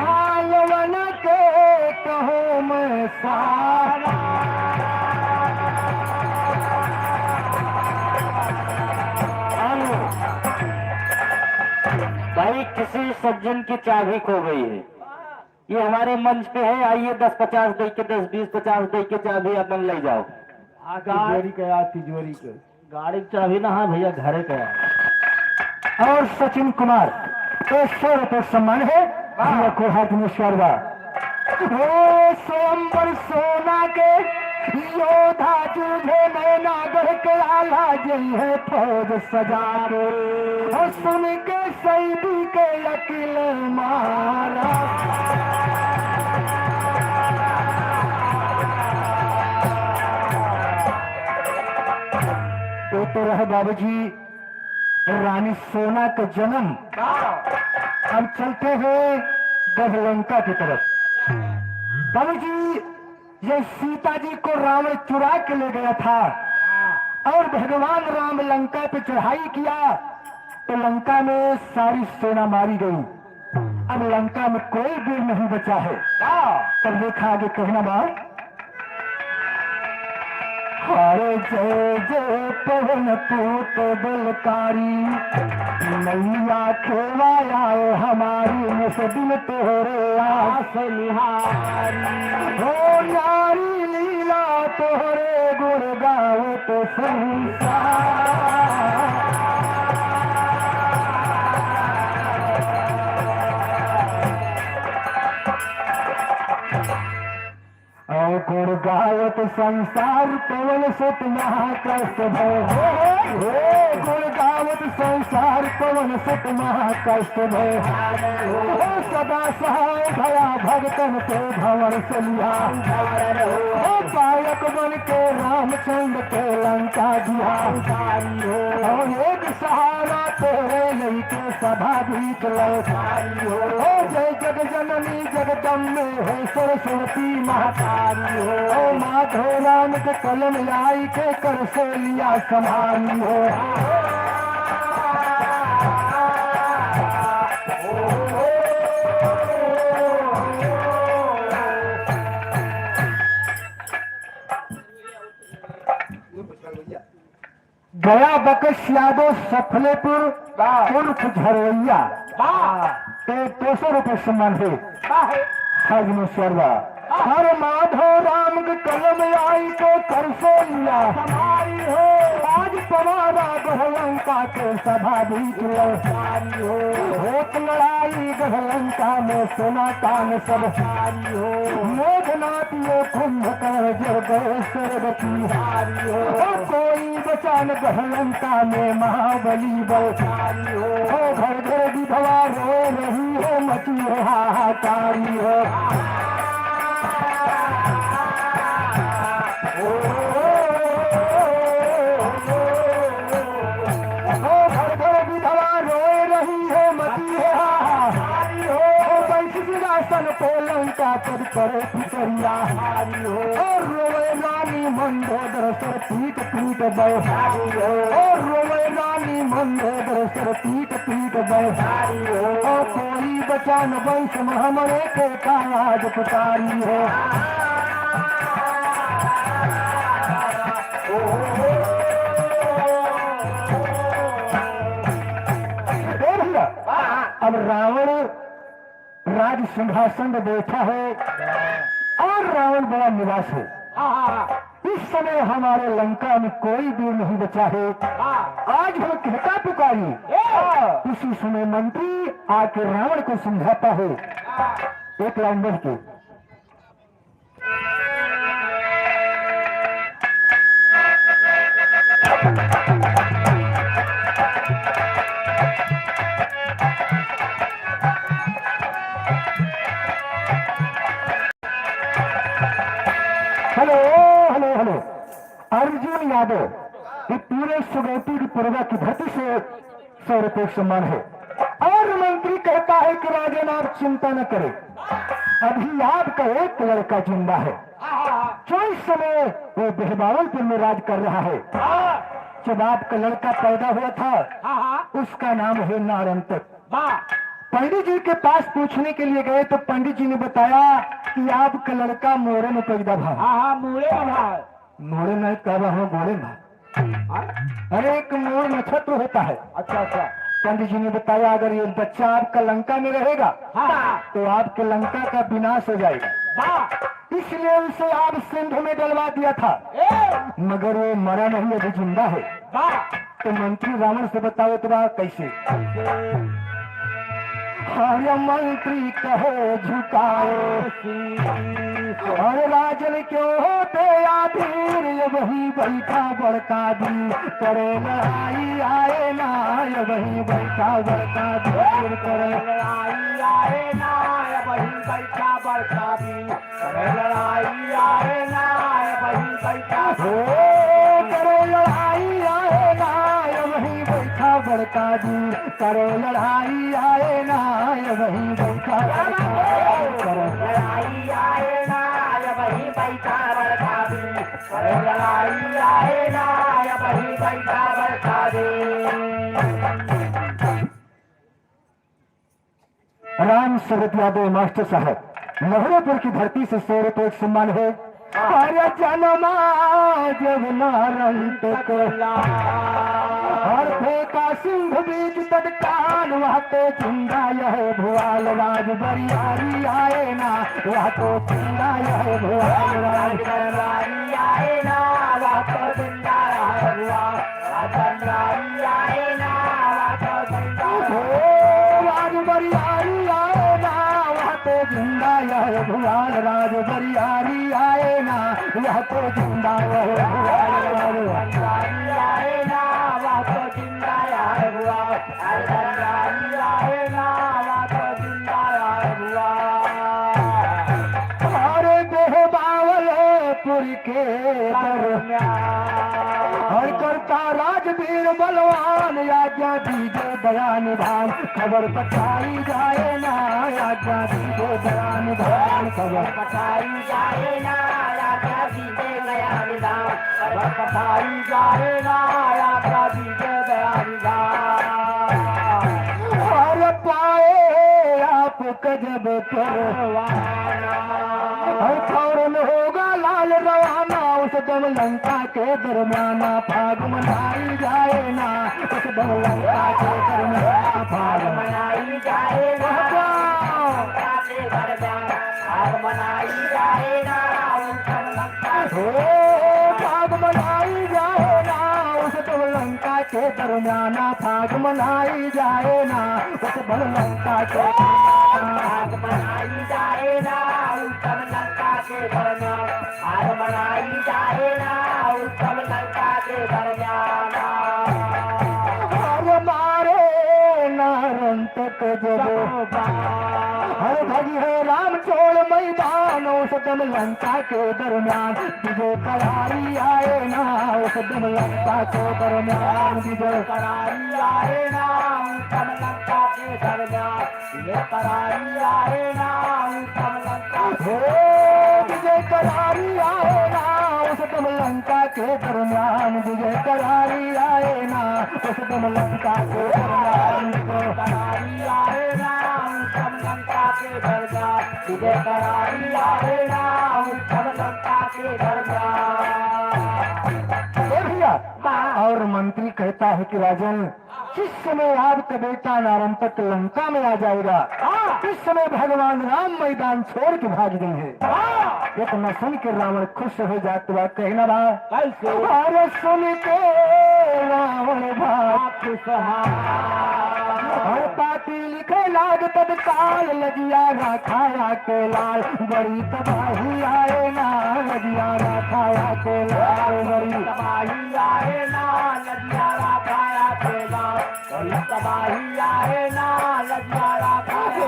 हालवन के कहो मैं सारा भाई किसी सज्जन की चाबी खो गई है, ये हमारे मंच पे है। आइए 10-50 दे के 10-20-50 दे के चाबी अपन ले जाओ। तिजोरी का तिजोरी के गाड़ी की चाबी ना, हाँ भैया घरे का। और सचिन कुमार तो 100 रुपये सम्मान है को हाथ में शर्वा। ओ सोमबर सोना के योधा जूझे नैना गढ़ के आला जई है फौज सजा रे, और सुन के सैदी के अकिल मारा। तो रहे बाबूजी रानी सोना का जन्म। अब चलते हैं गढ़लंका की तरफ। बाबूजी ये सीता जी को रावण चुरा के ले गया था और भगवान राम लंका पे चढ़ाई किया तो लंका में सारी सेना मारी गई। अब लंका में कोई वीर नहीं बचा है। तब देखा आगे कहना बात, हरे जय जय पवन पूत बलकारी, नैया खेवाया हमारी मुसदिन तोहरे आस निहारी। हो नारी लीला तोहरे गुण गावत संसार। गुण गावत संसार पवन सुत महाकष्ट भय, गुण गावत संसार पवन सुत महाकष्ट भय। सदा सहाय भया भगतन के भंवर सलिया, पायक बन के रामचंद्र के लंका दिया। और एक सहारा तेरे लैके सभा भीत लौटाई हो। जय जग जननी जगदम्बे है सरस्वती महातारी हो। माधो राम के कलम लाई के कर से लिया समानी हो। गया बकश यादव सफलेपुर उर्फ झरवैया के 200 रुपये सम्मान है। हजम शर्मा हर माधो राम के कलम आई तो कर से लिया हमारी हो। आज पवारा गढ़लंका के सभा बीच लड़ाई हो। होत लड़ाई गढ़लंका में सोना कान सब हारी हो। मेघनाथ ये कुंभकर्ण जर गए सरगती हारी हो। कोई बचान गढ़लंका में महाबली बलशाली हो। घर घर विधवा रो रही हो, मची है हाहाकारी हो। घर घर विधवा रोए रही है, मची है हाहाकारी हो। सिंहासन पे लंका कर करे फिक्रिया हारी हो। और रोए रानी मंदोदर सर पीट पीट बैठारी हो। और रोए रानी मंदोदर सर पीट पीट बैठारी हो। और कोई बचान वंश हमरे के काज पुकारी हो। अब रावण राज सिंहासन में बैठा है और रावण बड़ा निराश है। इस समय हमारे लंका में कोई भी नहीं बचा है। आज हम कहता पुकारी। इसी समय मंत्री आके रावण को समझाता है। एक लाइन बढ़ के hello hello hello. Arjun Yadav, ये पूरे सुगौती की पूर्वा की धरती से 100 रुपये सम्मान है। और मंत्री कहता है कि राजन आप चिंता न करें, अभी आपका एक लड़का जिंदा है जो इस समय वो बहबावलपुर में राज कर रहा है। जब आपका लड़का पैदा हुआ था उसका नाम है नारंतक। पंडित जी के पास पूछने के लिए गए तो पंडित जी ने बताया कि आपका लड़का मोरे में पैदा हुआ। मोरे में कब हो घोड़े में? अरे एक मोर नक्षत्र होता है। अच्छा। पंडित जी ने बताया अगर ये बच्चा आपका लंका में रहेगा तो आपके लंका का विनाश हो जाएगा, इसलिए उसे आप सिंधु में डलवा दिया था, मगर वो मरा नहीं, अभी जिंदा है। तो मंत्री रावण से बताओ तो बात कैसे? हर मंत्री कहे झुकाए और राजन क्यों होते आधीर, वही बैठा बड़का दी करे लड़ाई आए ना, वही बैठा बड़का दी करे लड़ाई आए ना, वही बैठा बड़का दी करे लड़ाई आए ना, वही बैठा करे लड़ाई आए ना, वही बैठा बड़का दी करे लड़ाई आए ना, वही बैठा करे लड़ाई आए ना, वही बैठा बड़का दी करे लड़ाई आए ना, वही बैठा बड़का दी। राम सूरत यादव मास्टर साहब, लहरोपुर की धरती से 100 रुपये सम्मान है। अरे जन्मा जब नारंतक और फेंका सिंह बीच तत्काल, वह तो जिंदा यह भुआल राज बरियारी आए ना, वह तो जिंदा यह भुआल राज बरियारी आए ना, वह तो जिंदा यह भुआल बरियारी आए ना, वह तो जिंदा राज बरियारी आए ना, वह तो जिंदा यह भुआल राज बरियारी आए ना, वह तो जिंदा यह भुआल राज बरियारी आए ना, वह तो जिंदा यह भुआल बरियारी आए ना, वह तो जिंदा यह भुआल। अरे बहबावलपुर के हर करता राजवीर बलवान, आज्ञा दीजिए दया निधान, खबर पठाई जाए ना, आज्ञा दीजिए दया निधान, खबर पठाई जाए ना, आज्ञा दीजिए दया निधान, खबर पठाई जाए ना, आज्ञा दीजिए दया निधान। और पाए आप कजब परवाना, और फौरन होगा लाल रवाना, उस दम लंका के दरमियाना फाग मनाई जाए ना, उस दम लंका के दरमियाना फाग मनाई जाए ना, लंका के दरमियान फाग मनाई जाए ना, उस दम लंका फाग मनाई जाए ना, उस दम लंका के दरमियाना फाग मनाई जाए ना, उस दम लंका के फाग मनाई जाए ना, उस दम लंका के दरमियान फाग मनाई जाए ना, उस दम लंका के दरमियान। मारे नारंतक जब हर भगी है राम चोड़ मैदान, उस दम लंका के दरमियान विजय करारी आए ना, उस दम लंका के दरमियान विजय करारी आए ना, उस दम लंका के दरमियान विजय करारी आए ना, उस दम लंका विजय करारी आए ना, उस दम लंका के दरमियान विजय करारी आए ना, उस दम लंका के दरमियान करारी आए ना, उस दम लंका के दरमियान विजय करारी आए ना, उस दम लंका के दरमियान। भैया और मंत्री कहता है कि राजन जिस समय आपका बेटा नारंतक लंका में आ जाएगा, इस समय भगवान राम मैदान छोड़ के भाग गए हैं। ये तो न सुन के रावण खुश हो जाते हुआ कहना रहा कैसे? अरे सुन के रावण भाग और पाती लिखे लाग तत्काल, लजिया राखाया के लाल बड़ी तबाही आए ना, लजिया राखाया के लाल बड़ी तबाही आए ना, लजिया राखाया के लाल बड़ी तबाही आए ना, लजिया राखाया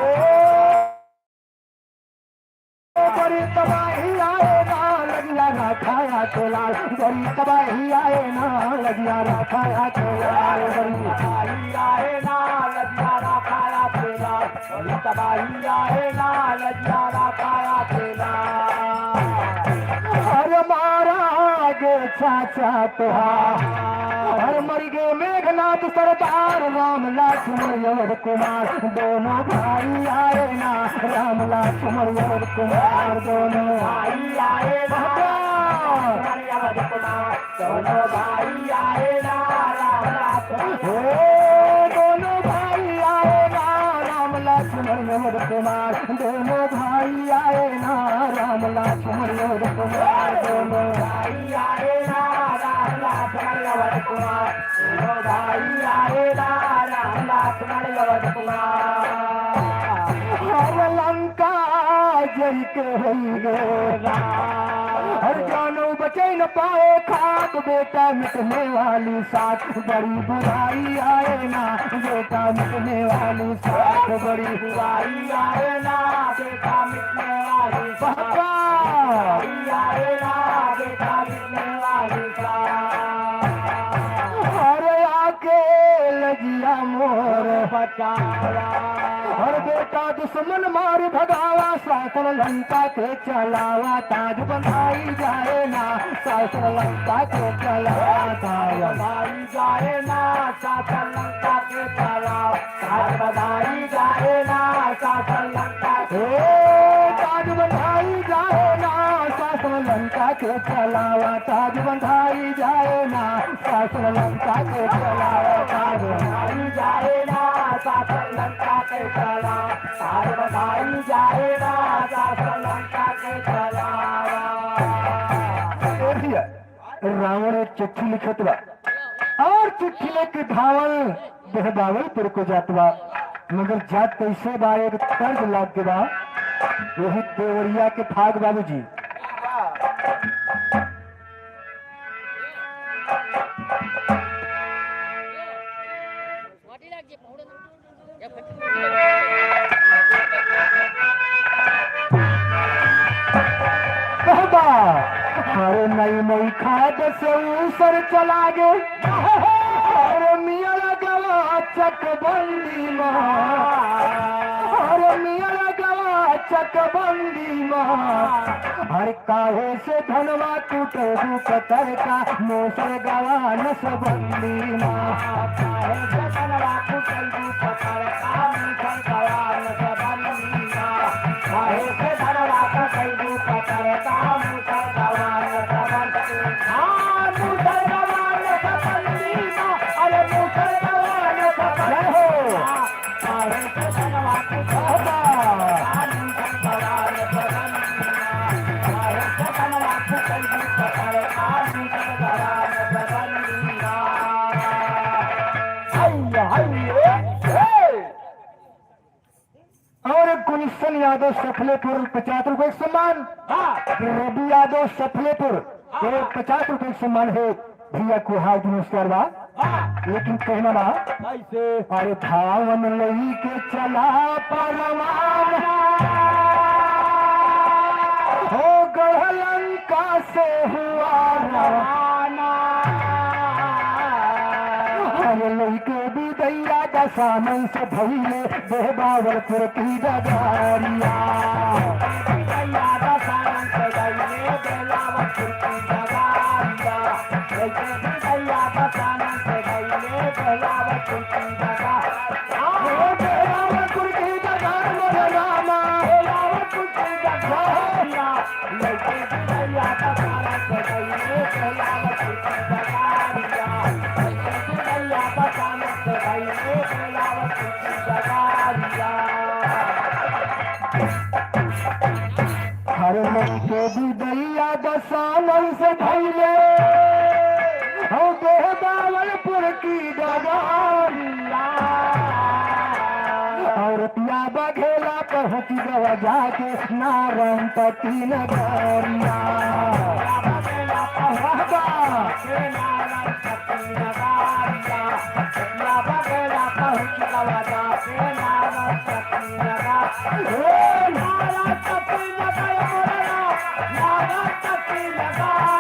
बड़ी तबाही आए ना, लजिया खाया के लाल बड़ी तबाही आए ना लजियारा खाया के लाल बड़ी तबाही आए ना लजियारा खाया के लाल बड़ी तबाही आए ना लजियारा खाया के लाल हर महाराज चाचा तुहार हर मर गए मेघनाथ सरदार राम लक्ष्मण और कुमार दोनों भाई आए ना राम लक्ष्मण और कुमार दोनों भाई आए ना अवध कुमार दोनों भाई आए ना राम लक्ष्मण दोनों भाई आए ना राम लक्ष्मण और कुमार दोनों भाई आए ना राम लक्ष्मण और कुमार दोनों भाई आए ना राम लक्ष्मण अवध कुमार दोनों भाई आए ना राम लक्ष्मण अवध कुमार हर लंका जल के होई गए हर जानो बचे न पाए खाक बेटा मिटने वाली साथ बड़ी बुराई आए ना बेटा मिटने वाली साथ बड़ी बुराई आए ना बेटा मिटने वाली पापा बुराई आए ना बेटा मिटने वाली हर आके लजिया मोर बचाया हर बेटा दुश्मन मार भगावा शासन लंका के चलावा ताज बंधाई जाए ना शासन लंका के चलावा ताज बधाई जाए ना शासन लंका के चलाओ ताज बधाई जाए ना शासन लंका के ताज बंधाई जाए ना शासन लंका के चलावा ताज बंधाई जाए ना शासन लंका के चलावा ताज बधाई जाए ना शासन लंका के चलाओ ताज बधाई जाए ना शासन लंका के चलाओ रावण एक चिट्ठी लिखत बा और चिट्ठी लेके धावल बेहबावलपुर को जात बा मगर जात कैसे बा एक तर्ज लाग के बा वही देवरिया के फाग बाबूजी बाबा अरे नई नई खाद से ऊसर चला गे अरे मियाँ गवा चकबंदी अरे मियाँ गवा चकबंदी हर काहे से धनवा टूटे कतर का मोसर गवा नसबंदी काहे से धनवा टूटे कतर का मोसर गवा नसबंदी काहे से धनवा टूटे कतर का मोसर गवा नसबंदी मोसर गवा नसबंदी अरे मोसर गवा नसबंदी काहे से धनवा टूटे और गुलशन यादव सफलेपुर 50 रुपए का सम्मान रवि यादव सफलेपुर 50 रुपए का सम्मान है भैया को हाथ नमस्कार बा लेकिन कहना बा कैसे अरे धावन लई के चला परवान हो गढ़लंका से हुआ रवाना अरे लई के भी दैया दशानन से भइले बेहबावलपुर की डगारिया दैया दशानन से भइले बेहबावलपुर की डगारिया दैया दशानन से भइले बेहबावलपुर की डगारिया बेहबावलपुर की डगार मोरे रामा बेहबावलपुर की डगारिया दैया दशानन से भइले बेहबावलपुर की डगारिया दैया दशानन से भइले बेहबावलपुर की डगारिया हर मन के भी दैया दशानन से भइले हो बेहबावलपुर की डगारिया और पिया बघेला पहुँच गवा जाके नारायण पति नगरिया लगा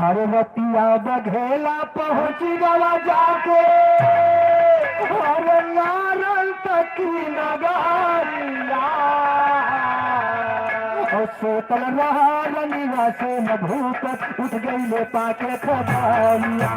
हर रतिया बघेला पहुँच गवा जाके हर नारन तक नगारिया और सोतल रहा रंगीला से न भूत उठ गई ले पाके खबारिया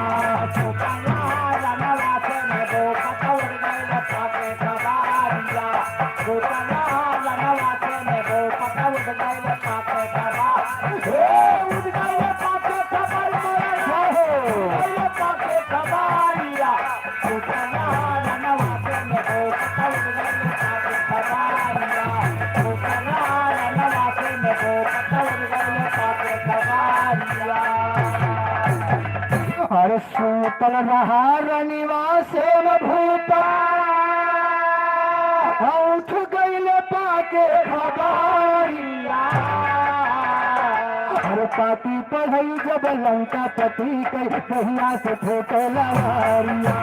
हर सूतल रहा रनिवास भूता उठ गईले पाके खबारिया हर पाती पढ़ई जब लंका पति कई कहिया से ठोके लवारिया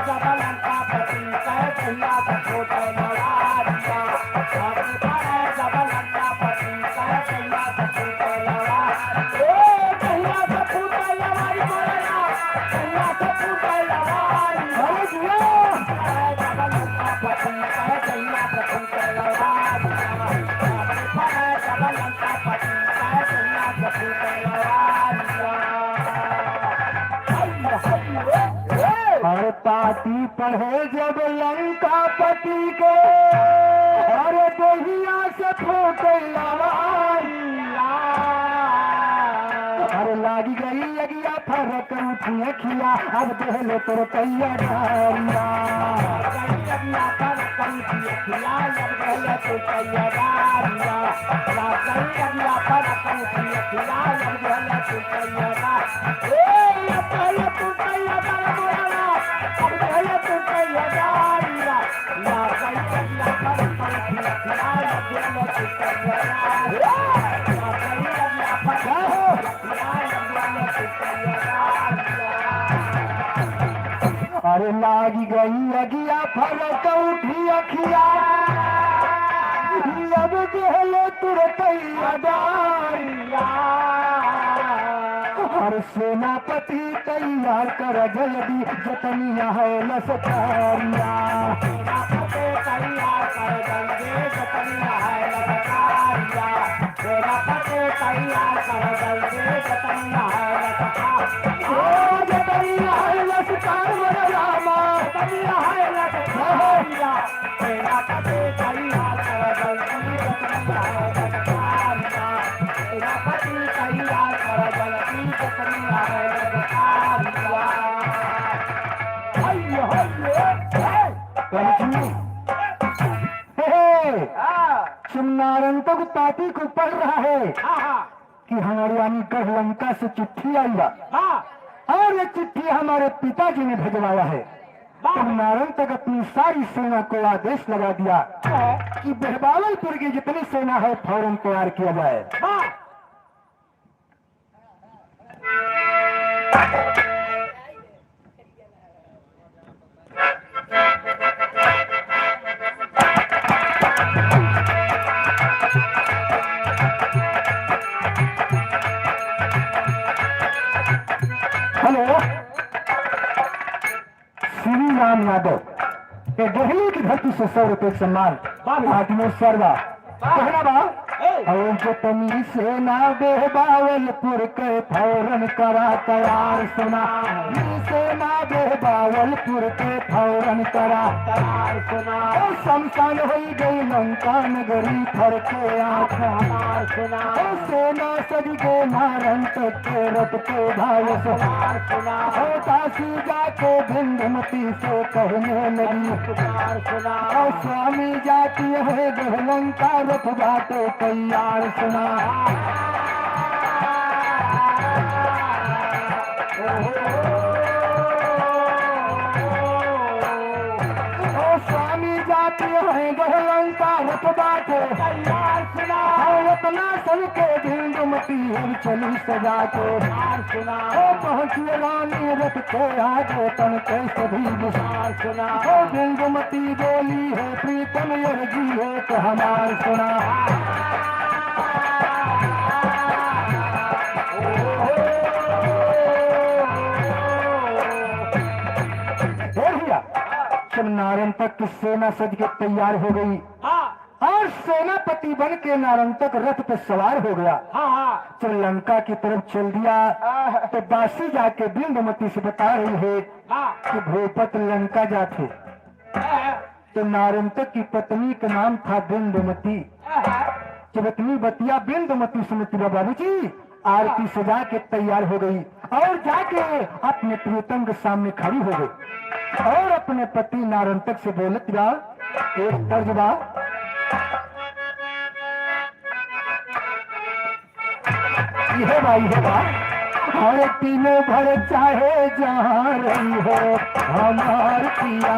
जब लंका पति कह कहिया से ठोके लवारिया जब लंका पति कह कहिया से ठोके और पाती पढ़े जब लंका पति के और दहिया से फूटे लवारिया और लागी गई लगिया फरक उठिए खिया अब देहले तोर कैया डारिया अरे लागी गई लगिया फरक उठी अखिया अब देहले तुरतैया डारिया हर सेनापति तैयार कर जल्दी जतनिया है लसकारिया तैयार कर जल्दी जतनिया है लसकारिया सेनापति तैयार कर जल्दी जतनिया है जतनिया है लसकार रामा जतनिया है लसकारिया सेनापति तैयार कर जल्दी जतनिया है लसकारिया सेनापति तैयार कर जल्दी जतनिया है लसकारिया चिमनारन तो पार्टी को पढ़ रहा है कि हमारी रानी गढ़ लंका से चिट्ठी आई है और ये चिट्ठी हमारे पिताजी ने भिजवाया है। चिमनारन तक अपनी सारी सेना को आदेश लगा दिया कि बहबावलपुर की जितनी सेना है फौरन तैयार किया जाए। हेलो, श्री राम यादव ये दिल्ली की धरती से 100 रुपए सम्मान आदमी सर्वा कहना बा और जतनी सेना बेहबावलपुर के फौरन करा तैयार सुना सेना बेहबावलपुर के फौरन करा तैयार सुना शमशान हो गई लंका नगरी फर के आँख हमार सुना सेना सज के नारन तक के रथ के भाई सुना काशी जाके भिंडमती से कहने लगी सुना स्वामी जाती है गहलंका रथ बाटे तैयार सुना स्वामी जाती है गहलंका रथ बाटे तैयार सुना इतना सब के भिंडमती हम चली सजा के सुना पहुँची रानी रथ के आगे तन के सभी विचार सुना भिंडमती बोली है प्रीतम यह जी है तो हमार सुना नारंतक की सेना सज के तैयार हो गई और सेनापति बन के नारंतक रथ पर सवार हो गया। जब लंका की तरफ चल दिया तो दासी जाके बिंदुमती से बता रही है कि भूपत लंका जाते। तो नारंतक की पत्नी का नाम था बिंदुमती। जब इतनी बतिया बिंदुमती सुनती बाबू जी आरती सजा के तैयार हो गई और जाके अपने प्रियतम के सामने खड़ी हो गई और अपने पति नारंतक से बोलत बा एक तर्ज बा, यह बा हर तीनों भर चाहे जहाँ रही हो हमार पिया,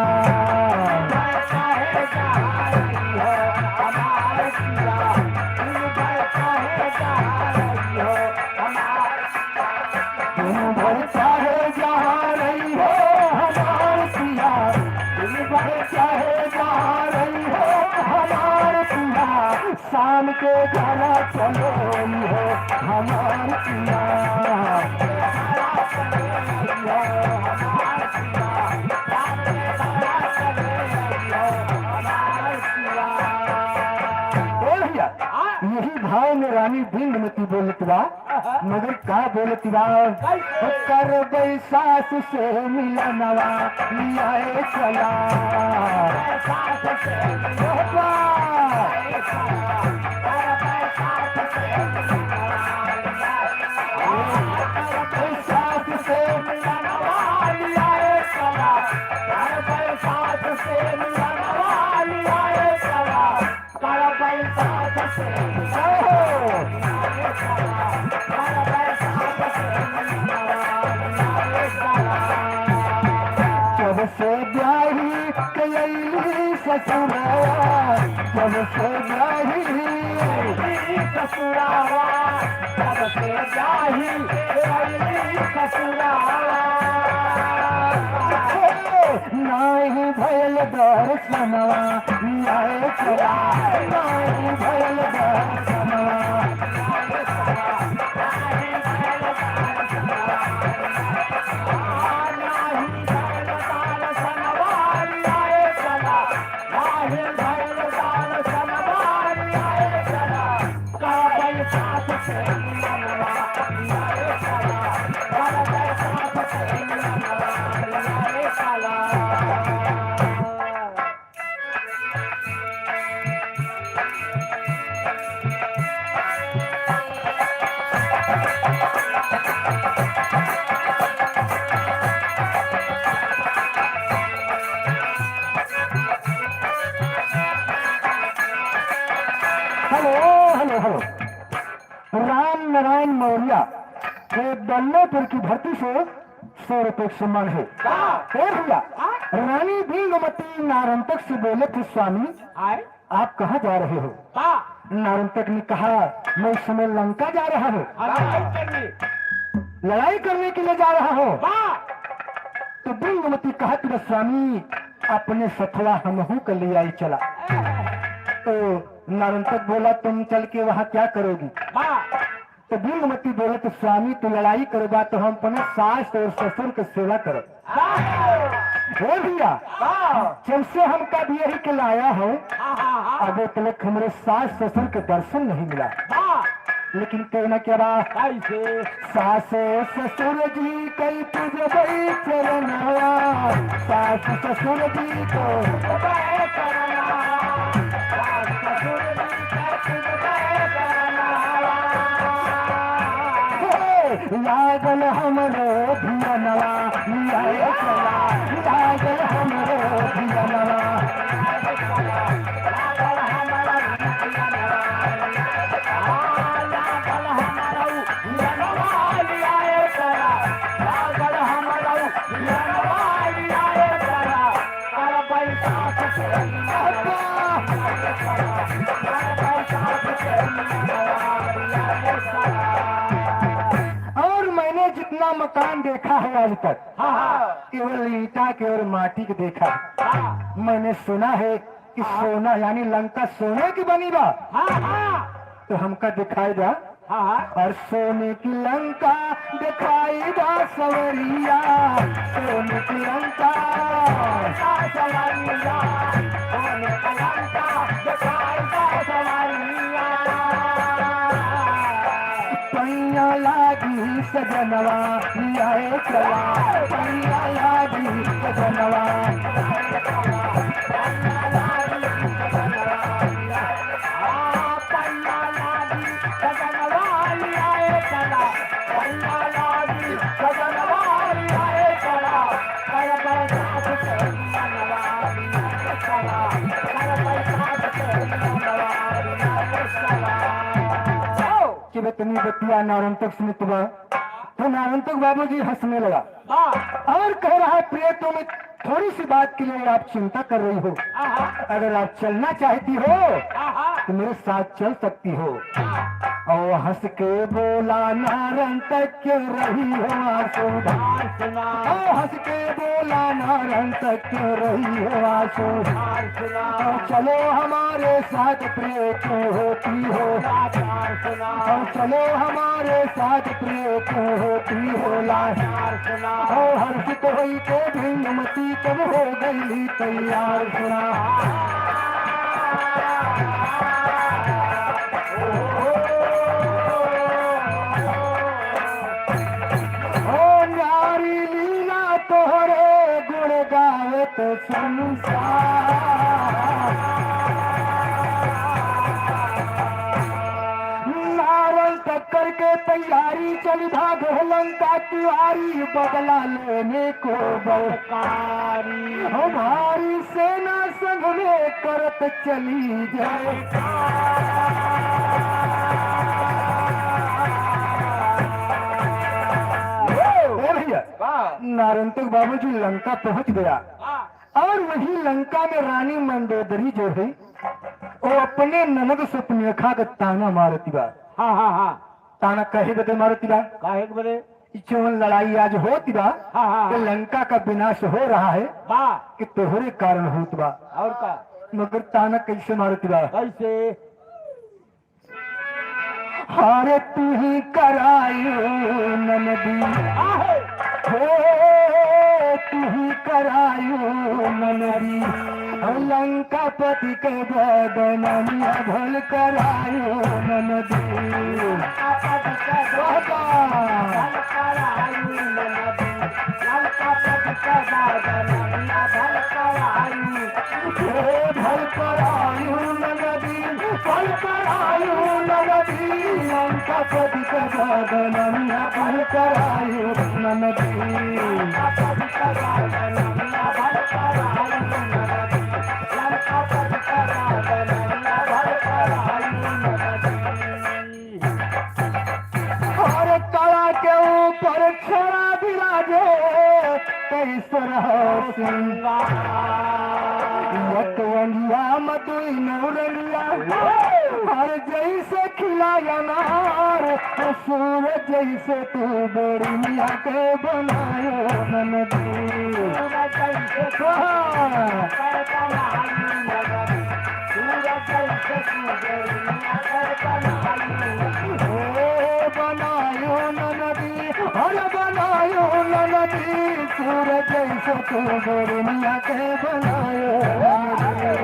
तीनों भर चाहे जहाँ रही हो हमार पिया, तीनों भर चाहे जहाँ रही हो हमार पिया, शाम के घरा चलो हो हमार पिया। यही भाव में रानी बिंदुमती बोलत बा, मगर का बोलत बा कर बैसास से मिलनवा लियाए चला, जब से ब्याही कयली ससुरावा, जब से ब्याही ससुरावा, जब से ब्याही कयली ससुरावा, नाही भयल दर्शनवा लियाए चला, नाही भयल दर्शनवा, हेलो राम नारायण मौर्य बल्लभपुर की भर्ती से 100 रुपए सम्मान है। भैया रानी बिंदुमती नारंतक से बोले थे स्वामी आप कहाँ जा रहे हो? नारंतक ने कहा मैं इस समय लंका जा रहा हूँ, लड़ाई करने के लिए जा रहा हूँ। तो बिंदुमती कहा तुम स्वामी अपने सथवा हमहू के लिए आई चला। तो नारंतक बोला तुम चल के वहाँ क्या करोगी? तो बिंदुमती बोले तो स्वामी तू लड़ाई करोगा तो हम अपने सास और ससुर की सेवा करो। हो भैया जब से हम कब यही के लाया हूँ अभी तक हमारे सास ससुर के दर्शन नहीं मिला, लेकिन कहना क्या बात सास ससुर जी कई तुझे बड़ी चरना, सास ससुर जी को लागल हमरो भियनवा लियाए चला, लागल हमरो भियनवा, और मैंने जितना मकान देखा है आज तक केवल ईटा के और माटी के देखा है। मैंने सुना है कि सोना यानी लंका सोने की बनी बा, तो हमका दिखाई जा और सोने की लंका दिखाई जा सवरिया सोने की लंका सवरिया सोने की लंका दिखाएगा सवरिया पैया लागी सजनवा लियाए चला पैया लागी सजनवा कि बतनी बतिया नारंतक सुनित बा तो नारंतक बाबूजी हंसने लगा और कह रहा है प्रिय तुम थोड़ी सी बात के लिए आप चिंता कर रही हो, अगर आप चलना चाहती हो तो मेरे साथ चल सकती हो। और हंस के बोला नारंतक क्यों रही हो आंसू हंस के बोला नारंतक क्यों रही हो आंसू चलो हमारे साथ प्रिय क्यों होती हो चलो हमारे साथ प्रिय क्यों होती हो हर्षित हुई के भिन्नमती कब हो गई तैयार सुना नारी लीला तोहरे गुण गावत संसार नावल टक्कर के तैयारी चल भाग लंका तिवारी बदला लेने को बलकारी हमारी सेना संग में करत चली जाए नारंतक बाबूजी लंका पहुंच गया और वही लंका में रानी मंदोदरी जो है वो अपने ननद सुपनेखा का ताना मारती बा ताना कहे बदे मारती बा काहे बदे जो लड़ाई आज होती बा कि लंका का विनाश हो रहा है कि तोहरे कारण होत बा और का मगर ताना कैसे मारती बा कैसे हारे तू ही करायो ननदी हो तू ही करायो ननदी लंका पति के बदनिया भल करायो ननदी भल करायो ननदी भल करायो ननदी लंका पति के बदनिया भल करायो और कला के ऊपर छड़ा विराजे कैसे रहो सिंगारिया मधुई नौरंगिया और जैसे खिलाया नार सूरज जैसे तू बड़ी मिया के बनायो ननदी बनायो ननदी हर बनायो ननदी सूरज जैसे तू बड़ी मिया के बनायो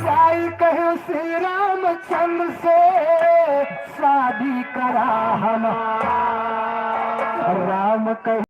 साई कहे श्री रामचंद्र से शादी करा हम राम कहे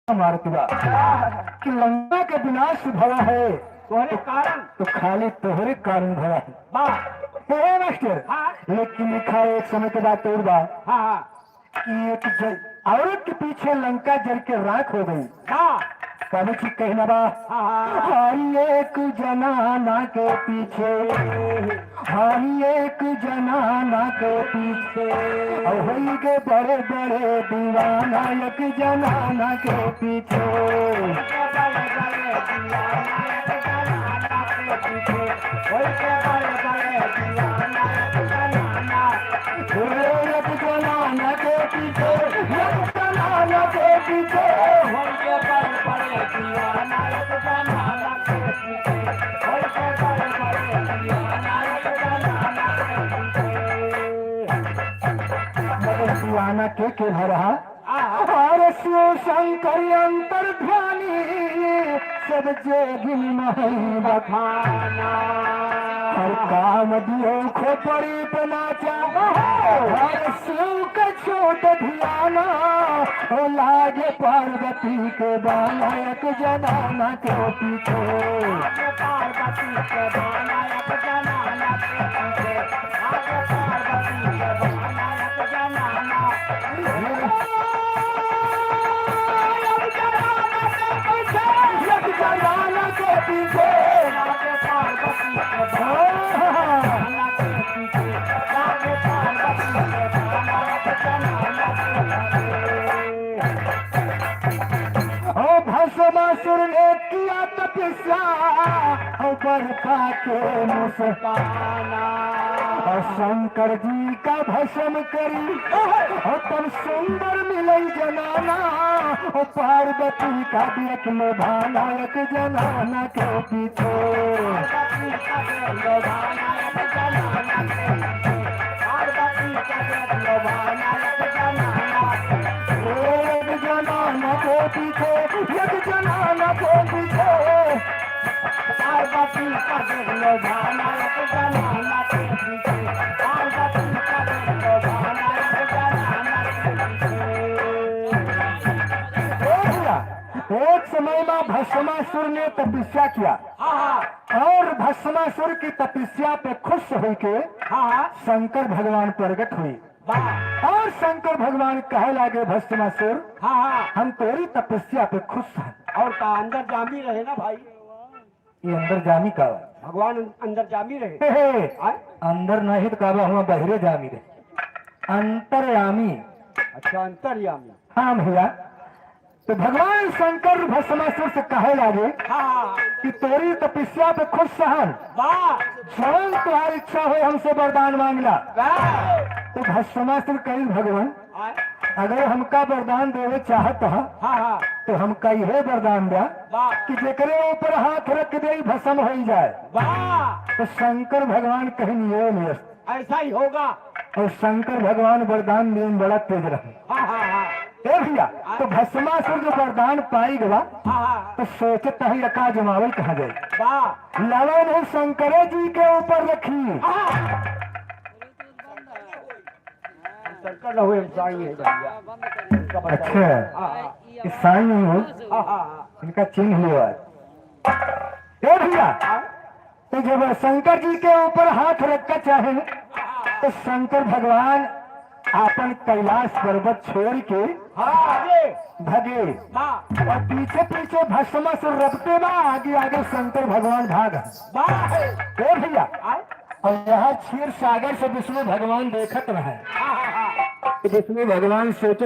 मारती बा कि लंका के विनाश भरा है तोहरे कारण तो खाली तोहरे कारण भरा है। बा हे मास्टर, हाँ लेकिन लिखा है एक समय के बाद तोड़ बा हाँ हाँ कि एक औरत के पीछे लंका जल के राख हो गई। हाँ कभी ठीक कहना बा हाँ हर एक जनाना के पीछे, हर एक जनाना के पीछे और होई के बड़े बड़े दीवाना एक जनाना के पीछे। एक जनाना के पीछे, एक जनाना के पीछे दीवाना के भरा और शिव शंकर अंतर ध्यानी सब जे नहीं बखाना हर काम दियो खोपड़ी पे नाचा हर शिव का छोट धियाना ओ लागे पार्वती के बाला एक जनाना के पीछे। एक जनाना के पीछे ओ भस्मासुर ने किया तपस्या और बरखा के मुस्काना और शंकर जी का भस्म करी और तब सुंदर मिले जनाना और पार्वती का देख लो भाना एक जनाना के पीछे। एक जनाना के पीछे, एक जनाना के पीछे पार्वती का देख लो भाना एक जनाना के पीछे, पार्वती का देख लो भाना एक जनाना के पीछे। एक समय में भस्मासुर ने तपस्या किया और भस्मासुर की तपस्या पे खुश होके शंकर भगवान प्रकट हुई और शंकर भगवान कहे लगे भस्मासुर हम तेरी तपस्या पे खुश हैं। और का अंदर जामी रहे ना भाई, ये अंदर जामी का भगवान अंदर जामी रहे। हे, आय? अंदर नहीं तो काबा हुआ बहरे जामी रे अंतर्यामी। अच्छा अंतर्यामी। हाँ भैया, तो भगवान शंकर भस्मासुर से कहे लगे कि तेरी तपस्या पे खुश सहन जौन तुम्हारी इच्छा हो हमसे वरदान मांगला। तो भस्मासुर कही भगवान अगर हमका वरदान देवे चाहत है तो हमका यह वरदान दिया कि जेकरे ऊपर हाथ रख दे भस्म हो जाए। तो शंकर भगवान कहीं ये नहीं ऐसा ही होगा। और शंकर भगवान वरदान देने में बड़ा तेज रहे। भैया, तो भस्मासुर जो वरदान पाई गवा तो सोचता ही रखा जमावल कहा जाए लवन है शंकर जी के ऊपर रखी। शंकर हुए ईसाई है भैया। अच्छा ईसाई नहीं हो, इनका चिन्ह लिया भैया। तो जब शंकर जी के ऊपर हाथ रखकर चाहे तो शंकर भगवान अपन कैलाश पर्वत छोड़ के भगे और पीछे पीछे भस्मासुर रखते बा आगे आगे शंकर भगवान भाग भैया। और यहाँ क्षीर सागर से विष्णु भगवान देखत रहे। विष्णु भगवान सोचे